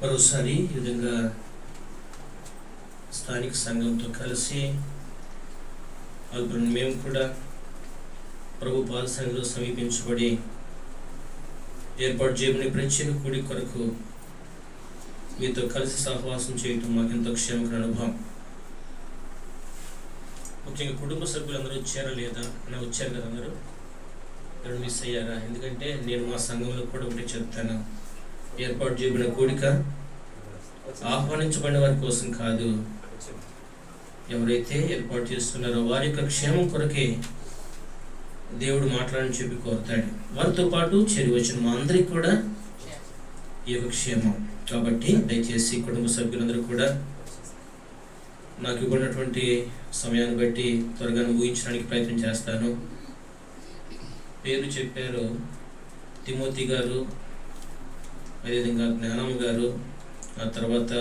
మరోసారి ఈ విధంగా స్థానిక సంఘంతో కలిసి మేము కూడా ప్రభు పాదసన్నిధిలో సమీపించబడి ఏర్పాటు చేయబడిన ప్రత్యేక కూడి కొరకు మీతో కలిసి సహవాసం చేయటం మాకు ఎంతో క్షేమకర అనుభవం. ముఖ్యంగా కుటుంబ సభ్యులందరూ వచ్చారా లేదా అని వచ్చారు కదా, అందరూ ఎవరు మిస్ అయ్యారా? ఎందుకంటే నేను మా సంఘంలో కూడా ఒకటి చెప్తాను, ఏర్పాటు చేయబడిన కూడిక ఆహ్వానించబడిన వారి కోసం కాదు, ఎవరైతే ఏర్పాటు చేస్తున్నారో వారి యొక్క క్షేమం కొరకే దేవుడు మాట్లాడని చెప్పి కోరుతాడు. వారితో పాటు చేరి వచ్చిన మా అందరికి కూడా ఈ యొక్క క్షేమం. కాబట్టి దయచేసి కుటుంబ సభ్యులందరూ కూడా నాకు ఇవ్వనటువంటి సమయాన్ని బట్టి త్వరగా ముగించడానికి ప్రయత్నం చేస్తాను. పేరు చెప్పారు, తిమోతి గారు, అదేవిధంగా జ్ఞానమ్మ గారు, ఆ తర్వాత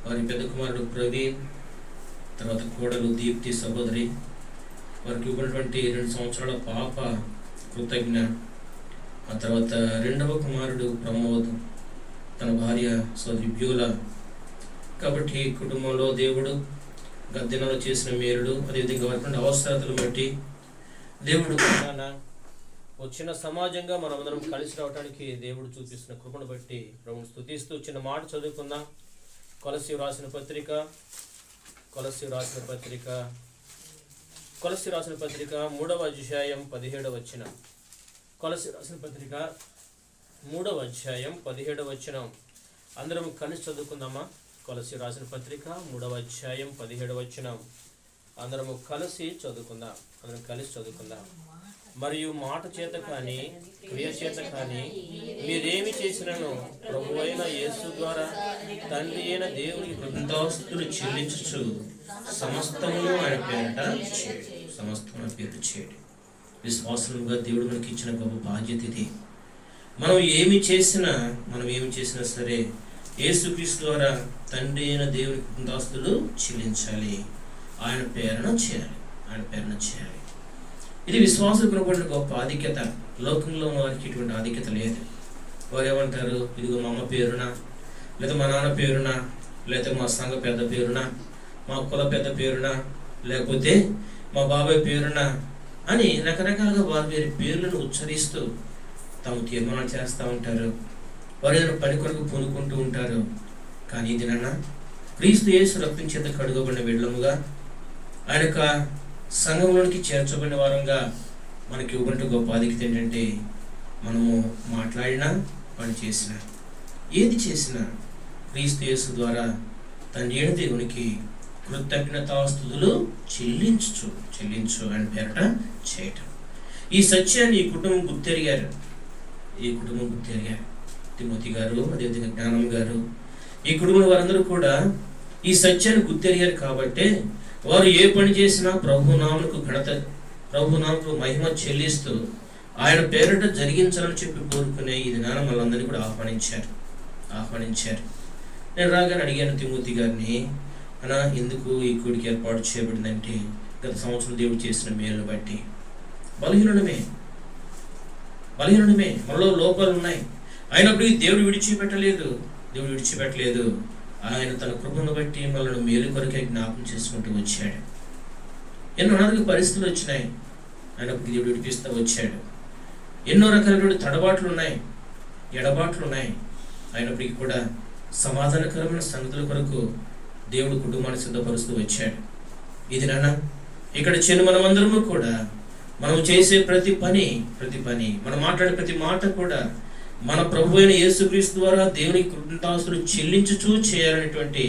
వారి పెద్ద కుమారుడు ప్రవీణ్, తర్వాత కోడలు దీప్తి సహోదరి, వారికి ఇవ్వనటువంటి 2 సంవత్సరాల పాప కృతజ్ఞ, ఆ తర్వాత 2వ కుమారుడు ప్రమోద్, తన భార్య సోదరి బ్యూల. కాబట్టి కుటుంబంలో దేవుడు గద్దెనలో చేసిన మేలుడు, అదేవిధంగా వారి అవసరాలను బట్టి దేవుడు వచ్చిన సమాజంగా మనమందరం కలిసి రావడానికి దేవుడు చూపిస్తున్న కృపను బట్టి ప్రభువును స్తుతిస్తూ చిన్న మాట చదువుకుందాం. కొలస్సీ రాసిన పత్రిక 3వ అధ్యాయం 17వ వచనం. కొలస్సీ రాసిన పత్రిక 3వ అధ్యాయం 17వ వచనం. అందరం కలిసి చదువుకుందామా? కొలస్సీ రాసిన పత్రిక 3వ అధ్యాయం 17వ వచనం. అందరము కలిసి చదువుకుందాం. మరియు మాట చేత కానీ క్రియ చేత కానీ మీరేమి చేసినను ప్రభువైన యేసు ద్వారా తండ్రి అయిన దేవునికి కృతజ్ఞతాస్తుతులు చెల్లించుచు సమస్తమును ఆయన పేరిట చేయడం. విశ్వాసముగా దేవుడు మనకి ఇచ్చిన గొప్ప బాధ్యత ఇది. మనం ఏమి చేసినా సరే యేసుక్రీస్తు ద్వారా తండ్రి అయిన దేవునికి కృతజ్ఞతాస్తుతులు చెల్లించాలి, ఆయన పేరున చేయాలి. ఇది విశ్వాసకులు పడిన గొప్ప ఆధిక్యత. లోకంలో వారికి ఇటువంటి ఆధిక్యత లేదు. వారు ఏమంటారు, ఇదిగో మా అమ్మ పేరున, లేదా మా నాన్న పేరున, లేదా మా సంఘ పెద్ద పేరున, మా కుల పెద్ద పేరున, లేకపోతే మా బాబాయ్ పేరున అని రకరకాలుగా వారి వారి పేర్లను ఉచ్చరిస్తూ తాము తీర్మానం చేస్తూ ఉంటారు. వారు ఏదైనా పని కొరకు పూనుకుంటూ ఉంటారు. కానీ ఇది నాన్న క్రీస్తు యేసు రక్తం చేత కడుగబడిన బిడ్డలముగా ఆయన యొక్క సంఘంలోనికి చేర్చబడిన వారంగా మనకి ఇవ్వబడిన గొప్ప ఆధిక్యత ఏంటంటే, మనము మాట్లాడినా పని చేసినా ఏది చేసినా క్రీస్తు యేసు ద్వారా తండ్రి అయిన దేవునికి కృతజ్ఞతాస్తుతులు చెల్లించు అని పేరట చేయటం. ఈ సత్యాన్ని ఈ కుటుంబం గుర్తెరిగారు. తిమోతి గారు, అదేవిధంగా జ్ఞానం గారు, ఈ కుటుంబం వారందరూ కూడా ఈ సత్యాన్ని గుర్తెరిగారు. కాబట్టి వారు ఏ పని చేసినా ప్రభునామకు మహిమ చెల్లిస్తూ ఆయన పేరిట జరిగించాలని చెప్పి కోరుకునే ఈ దినాన మనందరినీ కూడా ఆహ్వానించారు. నేను రాగానే అడిగాను తిమోతి గారిని, అన్నా ఎందుకు ఈ కూడికి ఏర్పాటు చేయబడిందంటే, గత సంవత్సరం దేవుడు చేసిన మేలును బట్టి. బలహీనమే, మనలో లోపాలు ఉన్నాయి. అయినప్పటికీ దేవుడు విడిచిపెట్టలేదు. ఆయన తన కృపను బట్టి మనల్ని మేలు కొరకే జ్ఞాపకం చేసుకుంటూ వచ్చాడు. ఎన్నో అనాథక పరిస్థితులు వచ్చినాయి, అయినప్పటికీ దేవుడు విడిపిస్తూ వచ్చాడు. ఎన్నో రకాలైన తడబాట్లు ఉన్నాయి, ఎడబాట్లు ఉన్నాయి, అయినప్పటికీ కూడా సమాధానకరమైన సంగతుల కొరకు దేవుడు కుటుంబాన్ని సిద్ధపరుస్తూ వచ్చాడు. ఇది నాన్న ఇక్కడ మనమందరము కూడా మనం చేసే ప్రతి పని మనం మాట్లాడే ప్రతి మాట కూడా మన ప్రభు అయిన యేసుక్రీస్తు ద్వారా దేవునికి కృతజ్ఞతాస్తుతులు చెల్లించుచూ చేయాలనేటువంటి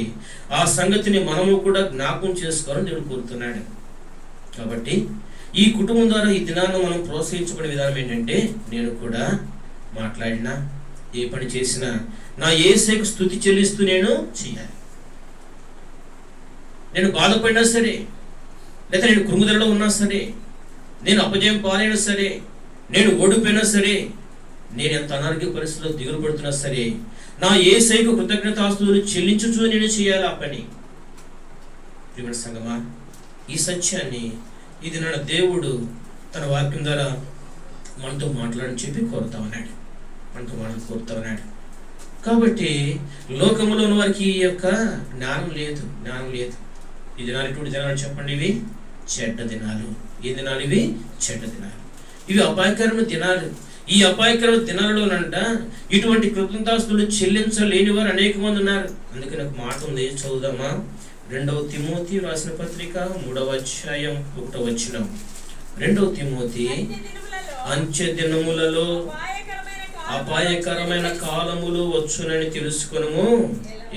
ఆ సంగతిని మనము కూడా జ్ఞాపకం చేసుకోవాలని దేవుడు కోరుతున్నాడు. కాబట్టి ఈ కుటుంబం ద్వారా ఈ దినాన్ని మనం ప్రోత్సహించబడే విధానం ఏంటంటే, నేను కూడా మాట్లాడినా ఏ పని చేసినా నా యేసుకు స్తుతి చెల్లిస్తూ నేను చేయాలి. నేను బాధపడినా సరే, లేదా నేను కృంగుదలలో ఉన్నా సరే, నేను అపజయం పాలైనా సరే, నేను ఓడిపోయినా సరే, నేను ఎంత అనారోగ్య పరిస్థితుల్లో దిగులు పడుతున్నా సరే, నా యేసుకు కృతజ్ఞతాస్తుతులు చెల్లించుచూ నేను చేయాలి ఆ పని. ప్రియమైన సంగమా, ఈ సత్యాన్ని ఇది నా దేవుడు తన వాక్యం ద్వారా మనతో మాట్లాడని చెప్పి కోరుతా ఉన్నాడు. కాబట్టి లోకములో ఉన్న వారికి ఈ యొక్క జ్ఞానం లేదు. ఈ దినాలు ఎటువంటి దినాలు చెప్పండి? ఇవి చెడ్డ దినాలు. ఈ దినాలు ఇవి చెడ్డ దినాలు, ఇవి అపాయకరమైన దినాలు. ఈ అపాయకరమైన దినాలలోనంట ఇటువంటి కృతజ్ఞతాస్తులు చెల్లించలేని వారు అనేక మంది ఉన్నారు. అందుకని ఒక మాట ఉంది, చదువుదామా? 2వ తిమోతి రాసిన పత్రిక 3వ అధ్యాయం 1వ వచనం. 2వ తిమోతి, అంచె దినములలో అపాయకరమైన కాలములు వచ్చునని తెలుసుకొనుము.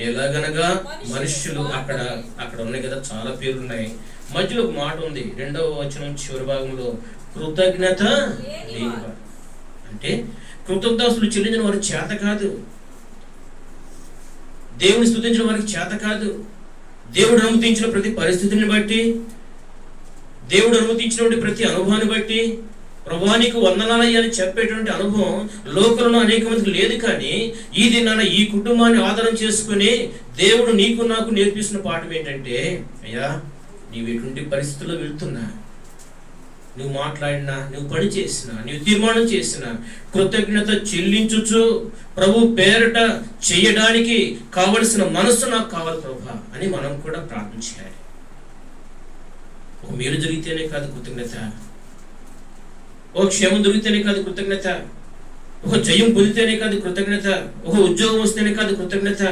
ఎలాగనగా మనుష్యులు, అక్కడ ఉన్నాయి కదా, చాలా పేర్లు ఉన్నాయి. మధ్యలో ఒక మాట ఉంది, 2వ వచనం చివరి భాగంలో, కృతజ్ఞత లేనివారు. అంటే కృతజ్ఞతాస్తులు చెల్లించిన వారికి చేత కాదు, దేవుని స్తుతించిన వారికి చేత కాదు. దేవుడు అనుమతించిన ప్రతి పరిస్థితిని బట్టి, దేవుడు అనుమతించినటువంటి ప్రతి అనుభవాన్ని బట్టి ప్రభువానికి వందనాలయ్యని చెప్పేటువంటి అనుభవం లోకంలో అనేక మందికి లేదు. కానీ ఈ దినాన ఈ కుటుంబాన్ని ఆధారం చేసుకుని దేవుడు నీకు నాకు నేర్పిస్తున్న పాఠం ఏంటంటే, అయ్యా నీవు ఎటువంటి పరిస్థితుల్లో వెళ్తున్నా, నువ్వు మాట్లాడినా, నువ్వు పని చేసినా, నువ్వు తీర్మానం చేసినా కృతజ్ఞత చెల్లించుచు ప్రభు పేరట చేయడానికి కావలసిన మనస్సు నాకు కావాలి ప్రభా అని మనం కూడా ప్రార్థన చేయాలి. ఒక మేలు జరిగితేనే కాదు కృతజ్ఞత, ఒక క్షేమం దొరికితేనే కాదు కృతజ్ఞత, ఒక జయం పొందితేనే కాదు కృతజ్ఞత, ఒక ఉద్యోగం వస్తేనే కాదు కృతజ్ఞత.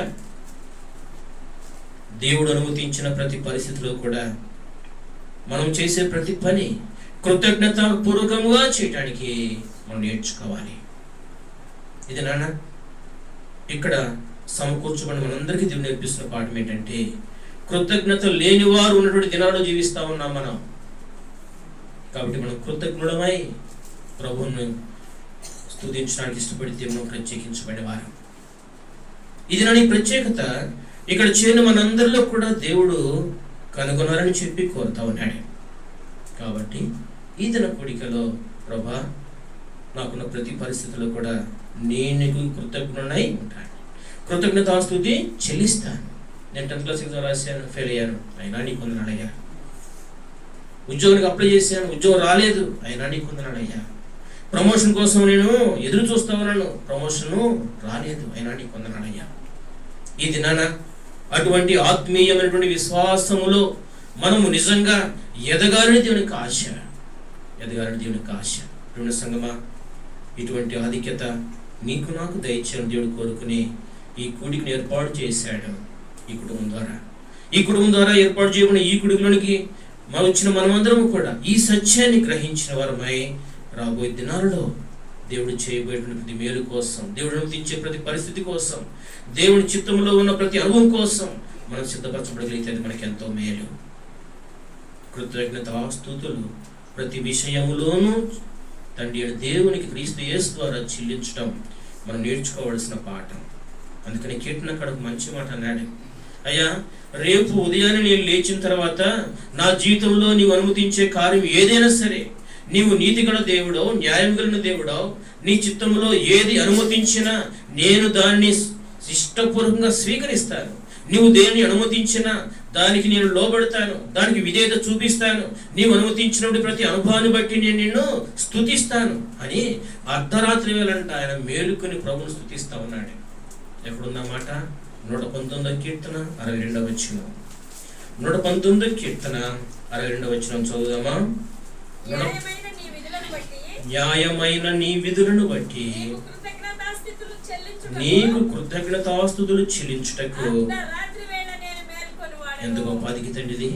దేవుడు అనుమతించిన ప్రతి పరిస్థితిలో కూడా మనం చేసే ప్రతి పని కృతజ్ఞత పూర్వకంగా చేయటానికి మనం నేర్చుకోవాలి. ఇది నాన్న ఇక్కడ సమకూర్చబడి మనందరికీ దేవుడు నేర్పిస్తున్న పాఠం ఏంటంటే, కృతజ్ఞత లేని వారు ఉన్నటువంటి దినాల్లో జీవిస్తా ఉన్నాం మనం. కాబట్టి మనం కృతజ్ఞుడమై ప్రభువును స్తుతించడానికి ఇష్టపడితే మనం ప్రత్యేకించబడేవారు. ఇది నా ప్రత్యేకత ఇక్కడ చేరిన మనందరిలో కూడా దేవుడు కనుగొనాలని చెప్పి కోరుతా ఉన్నాడు. కాబట్టి ఈ దిన కోడికలో ప్రభా నాకున్న ప్రతి పరిస్థితుల్లో కూడా నేను నీకు కృతజ్ఞుడై ఉంటాను, కృతజ్ఞతాస్తుతి చెల్లిస్తాను. నేను 10th క్లాస్ ఎగ్జామ్ రాశాను, ఫెయిల్ అయ్యాను, అయినా నీకు వందనాలయ్యా. ఉద్యోగానికి అప్లై చేశాను, ఉద్యోగం రాలేదు, అయినా నీకు వందనాలయ్యా. ప్రమోషన్ కోసం నేను ఎదురు చూస్తా ఉన్నాను, ప్రమోషన్ రాలేదు, అయినా నీకు వందనాలయ్యా. ఈ దినాన అటువంటి ఆత్మీయమైనటువంటి విశ్వాసములో మనము నిజంగా ఎదగాలని దేవునికి ఆశ, దేవుని సంగమా, ఇటువంటి ఆధిక్యత నీకు నాకు దయచేయాలని దేవుడు కోరుకుని ఈ కూడికను ఏర్పాటు చేశాడు. ఈ కుటుంబం ద్వారా ఏర్పాటు చేయబడిన ఈ కుడిలోనికి వచ్చిన మనమందరము కూడా ఈ సత్యాన్ని గ్రహించిన వారమై రాబోయే దినాలలో దేవుడు చేయబోయేటువంటి ప్రతి మేలు కోసం, దేవుడు అనుమతించే ప్రతి పరిస్థితి కోసం, దేవుని చిత్తంలో ఉన్న ప్రతి అనుభవం కోసం మనం సిద్ధపరచబడగలిగితే అది మనకి ఎంతో మేలు. కృతజ్ఞతాస్తుతులు ప్రతి విషయములోనూ తండ్రి దేవునికి క్రీస్తు యేసు ద్వారా చెల్లించడం మనం నేర్చుకోవాల్సిన పాఠం. అందుకని కీర్తనకారుడు ఒక మంచి మాట అన్నాడు, అయ్యా రేపు ఉదయాన్నే నేను లేచిన తర్వాత నా జీవితంలో నీవు అనుమతించే కార్యం ఏదైనా సరే, నీవు నీతిగల దేవుడో, న్యాయం కలిగిన దేవుడో, నీ చిత్తంలో ఏది అనుమతించినా నేను దాన్ని ఇష్టపూర్వకంగా స్వీకరిస్తాను. నీవు దేన్ని అనుమతించినా దానికి నేను లోబడతాను, దానికి విధేయత చూపిస్తాను. నీవు అనుమతించినప్పుడు ప్రతి అనుభవాన్ని బట్టి నేను నిన్ను స్తుతిస్తాను అని అర్ధరాత్రి వేళంట ఆయన మేలుకొని ప్రభువును స్తుతిస్తా ఉన్నాడు. ఎక్కడున్నమాట? 119వ కీర్తన 62వ వచనం. 119వ కీర్తన 62వ వచనం చదువుదామా? న్యాయమైన నీ విధులను బట్టి నీకు కృతజ్ఞతాస్తుతులు చెల్లించుటకు. ఎంత గొప్ప అధికితండిది.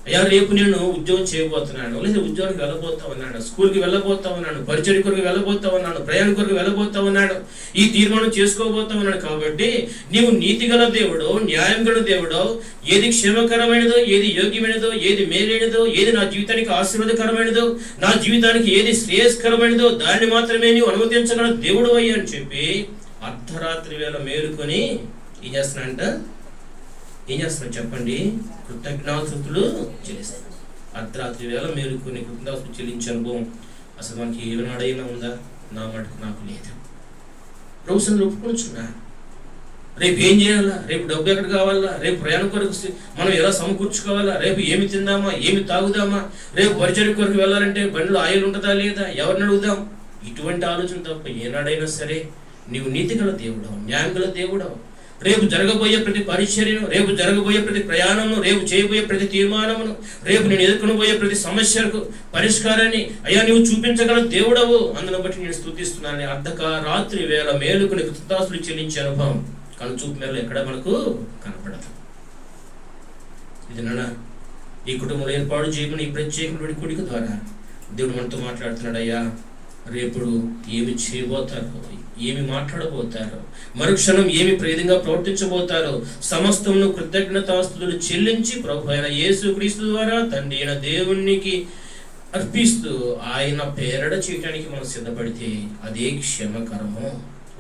అయ్యా రేపు నేను ఉద్యోగం చేయబోతున్నాను, లేదా ఉద్యోగానికి వెళ్ళబోతా ఉన్నాను, స్కూల్కి వెళ్ళబోతా ఉన్నాను, పరిచయ కొరకు వెళ్ళబోతా ఉన్నాను, ప్రయాణం కొరకు వెళ్ళబోతా ఉన్నాను, ఈ తీర్మానం చేసుకోబోతా ఉన్నాను. కాబట్టి నీవు నీతిగల దేవుడో, న్యాయం గల దేవుడో, ఏది క్షేమకరమైనదో, ఏది యోగ్యమైనదో, ఏది మేలైనదో, ఏది నా జీవితానికి ఆశీర్వాదకరమైనదో, నా జీవితానికి ఏది శ్రేయస్కరమైనదో దాన్ని మాత్రమే నీవు అనుమతించగల దేవుడు అయ్యా అని చెప్పి అర్ధరాత్రి వేళ మేలుకొని ఏం చేస్తున్నాడు చెప్పండి? కృతజ్ఞతాస్తుతులు చెల్లిస్తాడు. అర్ధరాత్రి వేళ మేలుకొని కృతజ్ఞతాస్తుతులు చెల్లించే అనుభవం అసలు మనకి ఏనాడైనా ఉందా? నా మటుకు నాకు లేదు. ప్రభుత్వం ఒప్పుకొచ్చున్నా, రేపు ఏం చేయాలా, రేపు డబ్బు ఎక్కడ కావాలా, రేపు ప్రయాణం కొరకు మనం ఎలా సమకూర్చుకోవాలా, రేపు ఏమి తిందామా, ఏమి తాగుదామా, రేపు పరిచయ కొరకు వెళ్ళాలంటే బండిలో ఆయిల్ ఉంటుందా లేదా, ఎవరిని అడుగుదాం, ఇటువంటి ఆలోచన తప్ప ఏనాడైనా సరే నీవు నీతిగల దేవుడవు, న్యాయం గల దేవుడవు. రేపు జరగబోయే ప్రతి పరిచర్యను, రేపు జరగబోయే ప్రతి ప్రయాణమును, రేపు చేయబోయే ప్రతి తీర్మానమును, రేపు నేను ఎదుర్కొనబోయే ప్రతి సమస్యలకు పరిష్కారాన్ని అయ్యా నీవు చూపించగల దేవుడవు. అందును బట్టి నేను స్తుతిస్తున్నాను. అర్ధరాత్రి వేళ మేలుకుని కృతజ్ఞతాస్తులు చెల్లించే అనుభవం కనుచూపు మేలు ఎక్కడ మనకు కనపడదు. ఇది నాన్న ఈ కుటుంబంలో ఏర్పాటు చేయమని ఈ ప్రత్యేకమైన కూడిక ద్వారా దేవుడు మనతో మాట్లాడుతున్నాడు. అయ్యా రేపుడు ఏమి చేయబోతారో, ఏమి మాట్లాడబోతారో, మరుక్షణం ఏమి ప్రేదంగా ప్రవర్తించబోతారో సమస్తమును కృతజ్ఞతాస్తుతులు చెల్లించి ప్రభు అయిన యేసుక్రీస్తు ద్వారా తండ్రి అయిన దేవునికి అర్పిస్తూ ఆయన పేరడ చేయడానికి మనం సిద్ధపడితే అదే క్షేమకరము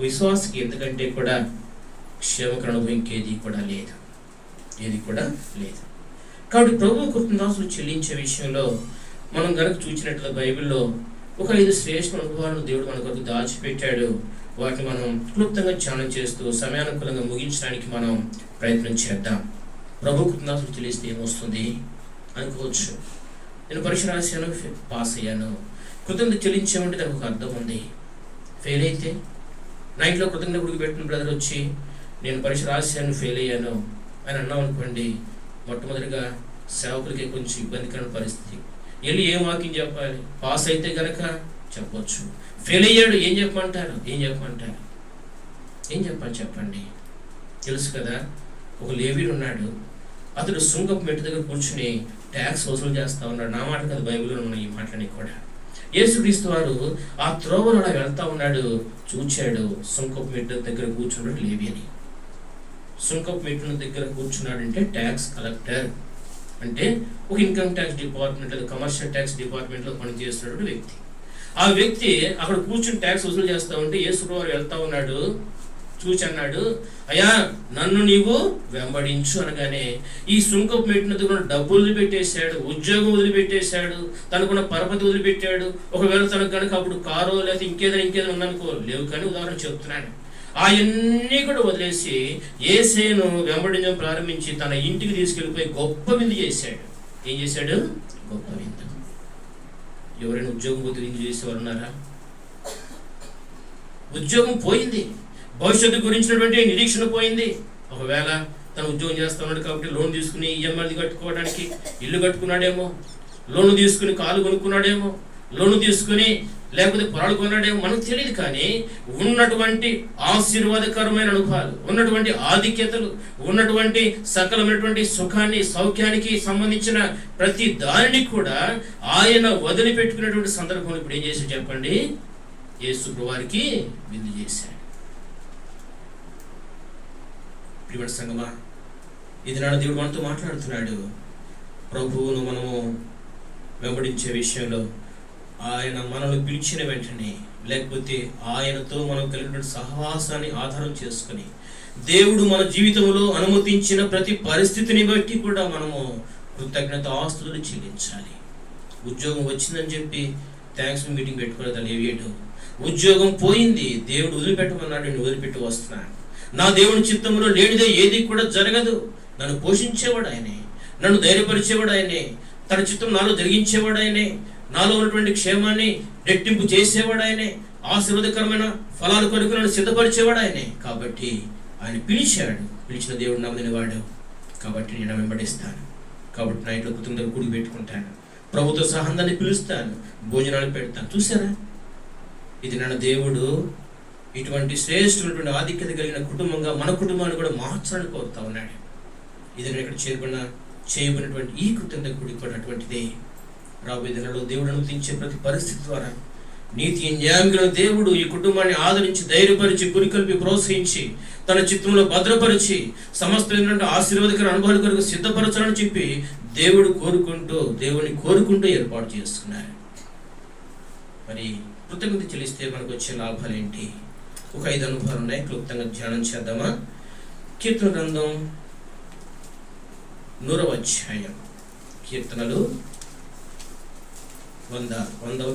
విశ్వాసకి. ఎందుకంటే కూడా క్షేమకరం ఇంకేది కూడా లేదు, ఏది కూడా లేదు. కాబట్టి ప్రభు కృతజ్ఞతాస్తుతులు చెల్లించే విషయంలో మనం కనుక చూసినట్లుగా బైబిల్లో ఒక 5 శ్రేష్ఠ అనుభవాలను దేవుడు మన కొరకు దాచిపెట్టాడు. వాటిని మనం క్లుప్తంగా ధ్యానం చేస్తూ సమయానుకూలంగా ముగించడానికి మనం ప్రయత్నం చేద్దాం. ప్రభు కృతజ్ఞతాస్తుతులు చెల్లిస్తే ఏమొస్తుంది అనుకోవచ్చు. నేను పరీక్ష రాశాను, పాస్ అయ్యాను. కృతజ్ఞత చెల్లించామంటే దానికి ఒక అర్థం ఉంది. ఫెయిల్ అయితే నా ఇంట్లో కృతజ్ఞత గుడికి పెట్టిన బ్రదర్ వచ్చి నేను పరీక్ష రాశాను, ఫెయిల్ అయ్యాను అని అన్నాం అనుకోండి, మొట్టమొదటిగా సేవకులకి కొంచెం ఇబ్బందికరమైన పరిస్థితి. వెళ్ళి ఏం వాక్యం చెప్పాలి? పాస్ అయితే కనుక చెప్పొచ్చు, ఫెయిల్ అయ్యాడు ఏం చెప్పమంటారు? ఏం చెప్పాలి చెప్పండి? తెలుసు కదా, ఒక లేవీడు ఉన్నాడు. అతడు సుంకపు మెట్టు దగ్గర కూర్చుని ట్యాక్స్ వసూలు చేస్తా ఉన్నాడు. నా మాట కదా, బైబిల్లో ఉన్న ఈ మాటని కూడా. యేసుక్రీస్తు వారు ఆ త్రోవలో అలా వెళ్తా ఉన్నాడు, చూచాడు సుంకపు మెట్టు దగ్గర కూర్చున్నాడు లేవి అని. సుంకపు మెట్టు దగ్గర కూర్చున్నాడంటే ట్యాక్స్ కలెక్టర్ అంటే ఒక ఇన్కమ్ ట్యాక్స్ డిపార్ట్మెంట్ లేదా కమర్షియల్ ట్యాక్స్ డిపార్ట్మెంట్లో పనిచేస్తున్న వ్యక్తి. ఆ వ్యక్తి అక్కడ కూర్చుని ట్యాక్స్ వసూలు చేస్తా ఉంటే యేసుక్రీస్తు వారు వెళ్తా ఉన్నాడు, చూచి అన్నాడు, అయ్యా నన్ను నీవు వెంబడించు అనగానే ఈ సుంకపు మెట్టిన దగ్గర డబ్బులు వదిలిపెట్టేశాడు, ఉద్యోగం వదిలిపెట్టేశాడు, తనకున్న పరపతి వదిలిపెట్టాడు. ఒకవేళ తనకు కనుక అప్పుడు కారో లేకపోతే ఇంకేదైనా ఉందనుకో, లేవు కానీ ఉదాహరణ చెప్తున్నాను. అవన్నీ కూడా వదిలేసి యేసేను వెంబడించడం ప్రారంభించి తన ఇంటికి తీసుకెళ్ళిపోయి గొప్ప విందు చేశాడు. ఏం చేశాడు? గొప్ప విందు. ఎవరైనా ఉద్యోగం పోతే విందు చేసేవారు ఉన్నారా? ఉద్యోగం పోయింది, భవిష్యత్తు గురించినటువంటి నిరీక్షణ పోయింది. ఒకవేళ తను ఉద్యోగం చేస్తా ఉన్నాడు కాబట్టి లోన్ తీసుకుని ఈఎంఐలు కట్టుకోవడానికి ఇల్లు కట్టుకున్నాడేమో, లోను తీసుకుని కాలు కొనుక్కున్నాడేమో, లోను తీసుకుని లేకపోతే పొలాలు కొన్నాడేమో, మనకు తెలియదు. కానీ ఉన్నటువంటి ఆశీర్వాదకరమైన అనుభవాలు, ఉన్నటువంటి ఆధిక్యతలు, ఉన్నటువంటి సకలమైనటువంటి సుఖాన్ని, సౌఖ్యానికి సంబంధించిన ప్రతి దానిని కూడా ఆయన వదిలిపెట్టుకునేటువంటి సందర్భంలో ఇప్పుడు ఏం చేశాడు చెప్పండి? యేసు వారికి విందు చేశాడు. ప్రియమైన సంగమా, ఇది నాడు దేవుడు మనతో మాట్లాడుతున్నాడు. ప్రభువును మనము వెంబడించే విషయంలో ఆయన మనల్ని పిలిచిన వెంటనే, లేకపోతే ఆయనతో మనం కలిగిన సహవాసాన్ని ఆధారం చేసుకుని దేవుడు మన జీవితంలో అనుమతించిన ప్రతి పరిస్థితిని బట్టి కూడా మనము కృతజ్ఞతాస్తుతులు చెల్లించాలి. ఉద్యోగం వచ్చిందని చెప్పి థ్యాంక్స్ మీటింగ్ పెట్టుకోలేదు లేవీయుడు. ఉద్యోగం పోయింది, దేవుడు వదిలిపెట్టమన్నాడు, నేను వదిలిపెట్టి వస్తున్నాను. నా దేవుని చిత్తంలో లేనిదే ఏది కూడా జరగదు. నన్ను పోషించేవాడు ఆయనే, నన్ను ధైర్యపరిచేవాడు ఆయనే, తన చిత్తం నాలో జరిగించేవాడు ఆయనే, నాలో ఉన్నటువంటి క్షేమాన్ని రెట్టింపు చేసేవాడు ఆయనే, ఆశీర్వాదకరమైన ఫలాలు కొరకు నన్ను సిద్ధపరిచేవాడు ఆయనే. కాబట్టి ఆయన పిలిచాడు, పిలిచిన దేవుడు నమ్మనివాడు. కాబట్టి నేను వెంబడిస్తాను. కాబట్టి నా ఇంట్లో కుటుంబం గుడి పెట్టుకుంటాను, ప్రభుత్వ సహాయాన్ని పిలుస్తాను, భోజనాలు పెడతాను. చూసారా, ఇది నా దేవుడు ఇటువంటి శ్రేష్ఠమైనటువంటి ఆధిక్యత కలిగిన కుటుంబంగా మన కుటుంబాన్ని కూడా మార్చాలని కోరుతా ఉన్నాడు. ఇది నేను ఇక్కడ చేయబడినటువంటి ఈ కృతజ్ఞత గుడి కూడా అటువంటిదే. రాబోయే దినాల్లో దేవుడు అనుమతించే ప్రతి పరిస్థితి ద్వారా నీతి న్యాయం గల దేవుడు ఈ కుటుంబాన్ని ఆదరించి, ధైర్యపరిచి, గురికల్పి, ప్రోత్సహించి, తన చిత్రంలో భద్రపరిచి సమస్తమైనటువంటి ఆశీర్వాదకర అనుభవాల కొరకు సిద్ధపరచాలని చెప్పి దేవుని కోరుకుంటూ ఏర్పాటు చేసుకున్నారు. మరి కృతజ్ఞత చెల్లిస్తే మనకు వచ్చే లాభాలు ఏంటి? ఒక 5 అనుభవాలు ఉన్నాయి, క్లుప్తంగా ధ్యానం చేద్దామా? కీర్తన గ్రంథం 100వ అధ్యాయం, కీర్తనలు 100వ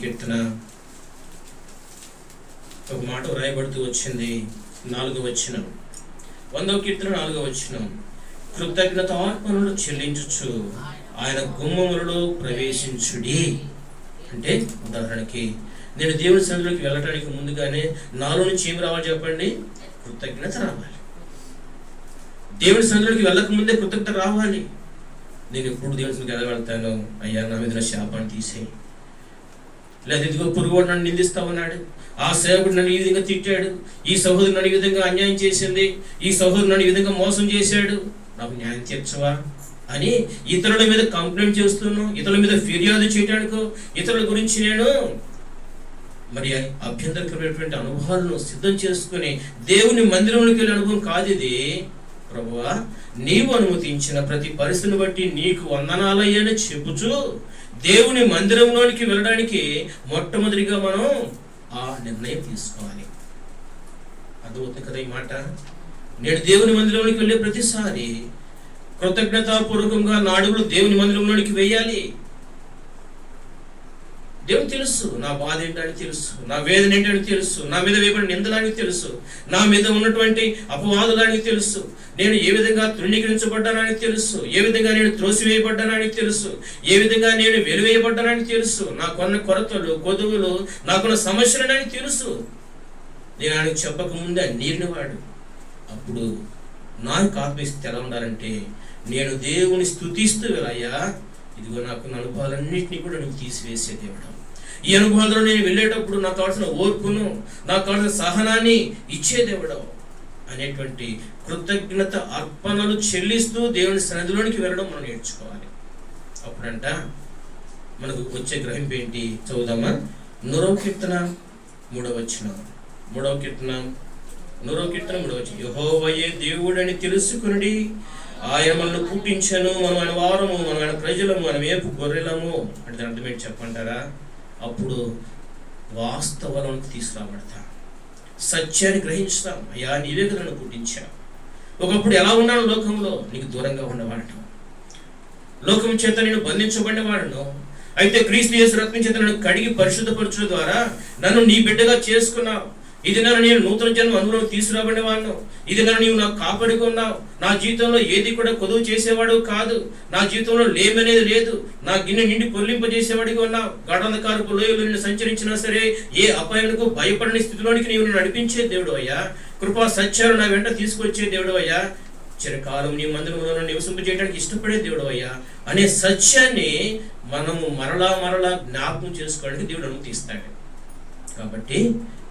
కీర్తన ఒక మాట వ్రాయబడుతూ వచ్చింది. 4వ వచనం, 100వ కీర్తన 4వ వచనం, కృతజ్ఞతార్పణలు చెల్లించుచు ఆయన గుమ్మములలో ప్రవేశించుడి. అంటే ఉదాహరణకి నేను దేవుని సన్నిధిలోకి వెళ్ళటానికి ముందుగానే నాలో నుంచి ఏం రావాలి చెప్పండి? కృతజ్ఞత రావాలి. దేవుని సన్నిధిలోకి వెళ్ళక ముందే కృతజ్ఞత రావాలి. నేను ఎప్పుడు దేవుని సన్నిధికి ఎలా వెళ్తాను? అయ్యా, నా మీద శాపాన్ని తీసేయి, లేదా ఇదిగో పొరుగువాడు నన్ను నిందిస్తా ఉన్నాడు, ఆ సేవకుడు నన్ను ఈ విధంగా తిట్టాడు, ఈ సహోదరుడు నన్ను ఈ విధంగా అన్యాయం చేసింది, ఈ సహోదరుడు నన్ను ఈ విధంగా మోసం చేశాడు, నాకు న్యాయం తీర్చవా అని ఇతరుల మీద కంప్లైంట్ చేస్తున్నాను, ఇతరుల మీద ఫిర్యాదు చేయడానికో, ఇతరుల గురించి నేను మరి అభ్యంతరకరమైనటువంటి అనుభవాలను సిద్ధం చేసుకుని దేవుని మందిరంలోకి వెళ్ళే అనుభవం కాదు ఇది. ప్రభువా, నీవు అనుమతించిన ప్రతి పరిస్థితిని బట్టి నీకు వందనాలయ్యని చెప్పుచు దేవుని మందిరంలోనికి వెళ్ళడానికి మొట్టమొదటిగా మనం ఆ నిర్ణయం తీసుకోవాలి. అర్థమవుతుంది కదా ఈ మాట? నేను దేవుని మందిరంలోకి వెళ్ళే ప్రతిసారి కృతజ్ఞతాపూర్వకంగా నా అడుగులు దేవుని మందిరంలోనికి వేయాలి. దేవునికి తెలుసు నా బాధ ఏంటని తెలుసు, నా వేదన ఏంటని తెలుసు, నా మీద వేయబడిన నిందలానికి తెలుసు, నా మీద ఉన్నటువంటి అపవాదులానికి తెలుసు, నేను ఏ విధంగా తృణీకరించబడ్డానని తెలుసు, ఏ విధంగా నేను త్రోసివేయబడ్డానని తెలుసు, ఏ విధంగా నేను వెలువేయబడ్డానని తెలుసు, నాకున్న కొరతలు కొదువులు నాకున్న సమస్యలని తెలుసు. నేను ఆయనకు చెప్పకముందే నీరిని వాడు. అప్పుడు నాకు ఆత్మీయత ఎలా ఉండాలంటే, నేను దేవుని స్తుతిస్తూ వెళ్ళయ్యా, ఇదిగో నాకున్న అనుభవాలన్నింటినీ కూడా నువ్వు తీసివేసే దేవుడు. ఈ అనుభవాలలో నేను వెళ్ళేటప్పుడు నాకు కావాల్సిన ఓర్పును, నాకు కావాల్సిన సహనాన్ని ఇచ్చే దేవుడు అనేటువంటి కృతజ్ఞత అర్పణలు చెల్లిస్తూ దేవుని సన్నిధిలోనికి వెళ్ళడం మనం నేర్చుకోవాలి. అప్పుడంట మనకు వచ్చే గ్రహింపు ఏంటి? చదువుదామా? 9వ కీర్తన 3వ వచనం. 3వ కీర్తన 3వ వచనం. యెహోవాయే దేవుడని తెలుసుకునుడి, ఆయన మనల్ని పుట్టించను, మనం ఆయన వారము, మనం ఆయన ప్రజలము, మనం ఏపు గొర్రెలము అంటే అర్థం ఏంటి చెప్పంటారా? అప్పుడు వాస్తవాలను తీసుకురాబడతాం, సత్యాన్ని గ్రహించుతాం. అయ్యా, నీవే కదా నన్ను పుట్టించావు. ఒకప్పుడు ఎలా ఉన్నాను లోకంలో? నీకు దూరంగా ఉండవాడను, లోకం చేత నేను బంధించబడినవాడను. అయితే క్రీస్తు యేసు రక్తం చేత నన్ను కడిగి పరిశుద్ధపరచడం ద్వారా నన్ను నీ బిడ్డగా చేసుకున్నావు. ఇది నన్ను నేను నూతన జన్మ అనుభవం తీసుకురాబడినవాడు. ఇది నన్ను నీవు నాకు కాపాడుకున్నావు. నా జీవితంలో ఏది కూడా కొదువు చేసేవాడు కాదు. నా జీవితంలో లేమనేది లేదు. నా గిన్నె నిండి పొల్లింపజేసేవాడిగా ఉన్నావు. గాఢంధకారపు లోయలో నిన్ను సంచరించినా సరే ఏ అపాయానికి భయపడని స్థితిలోనికి నీవు నన్ను నడిపించే దేవుడు అయ్యా. కృపా సత్యాలు నా వెంట తీసుకొచ్చే దేవుడు అయ్యా. చిరకాలం నీ మందిరంలో నివసింపజేయడానికి ఇష్టపడే దేవుడు అయ్యా అనే సత్యాన్ని మనము మరలా జ్ఞాపకం చేసుకోవడానికి దేవుడు అనుమతిస్తాడు. కాబట్టి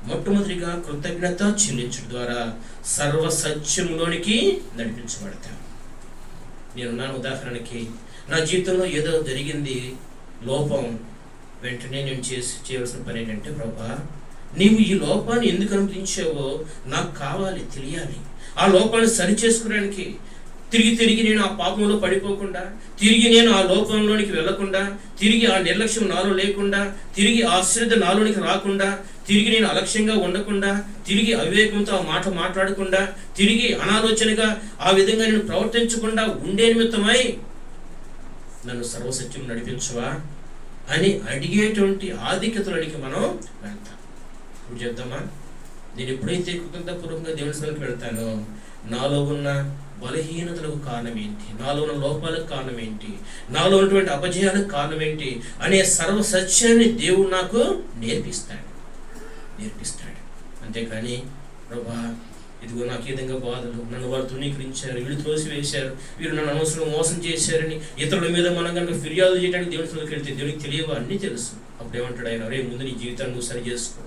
మొట్టమొదటిగా కృతజ్ఞత చెల్లించడం ద్వారా సర్వ సత్యంలోనికి నడిపించబడతాం. నేనున్నాను, ఉదాహరణకి నా జీవితంలో ఏదో జరిగింది లోపం, వెంటనే నేను చేయవలసిన పని ఏంటంటే, ప్రభా నీవు ఈ లోపాన్ని ఎందుకు అనుమతించావో నాకు కావాలి, తెలియాలి. ఆ లోపాన్ని సరి చేసుకోవడానికి తిరిగి నేను ఆ పాపంలో పడిపోకుండా, తిరిగి నేను ఆ లోపంలోనికి వెళ్లకుండా, తిరిగి ఆ నిర్లక్ష్యం నాలో లేకుండా, తిరిగి ఆ అశ్రద్ధ నాలోనికి రాకుండా, తిరిగి నేను అలక్ష్యంగా ఉండకుండా, తిరిగి అవివేకంతో ఆ మాట మాట్లాడకుండా, తిరిగి అనాలోచనగా ఆ విధంగా నేను ప్రవర్తించకుండా ఉండే నిమిత్తమై నన్ను సర్వసత్యం నడిపించవా అని అడిగేటువంటి ఆధిక్యతలోనికి మనం వెళ్తాం. ఇప్పుడు చెప్దామా? నేను ఎప్పుడైతే కృతజ్ఞతాపూర్వకంగా దేవుని సన్నిధికి వెళ్తానో నాలో ఉన్న బలహీనతలకు కారణం ఏంటి, నాలో ఉన్న లోపాలకు కారణం ఏంటి, నాలో ఉన్నటువంటి అపజయాలకు కారణం ఏంటి అనే సర్వ సత్యాన్ని దేవుడు నాకు నేర్పిస్తాడు. అంతేకాని ప్రభా ఇదిగో నాకు ఈ విధంగా బాధలు, నన్ను వాళ్ళు తృణీకరించారు, వీళ్ళు త్రోసివేశారు, వీళ్ళు నన్ను అనవసరంగా మోసం చేశారని ఇతరుల మీద మనం కనుక ఫిర్యాదు చేయడానికి దేవుని సన్నిధికి వెళ్తే దేవునికి తెలియవా? అన్నీ తెలుసు. అప్పుడు ఏమంటాడు ఆయన? రే, ముందు నీ జీవితాన్ని నువ్వు సరి చేసుకో,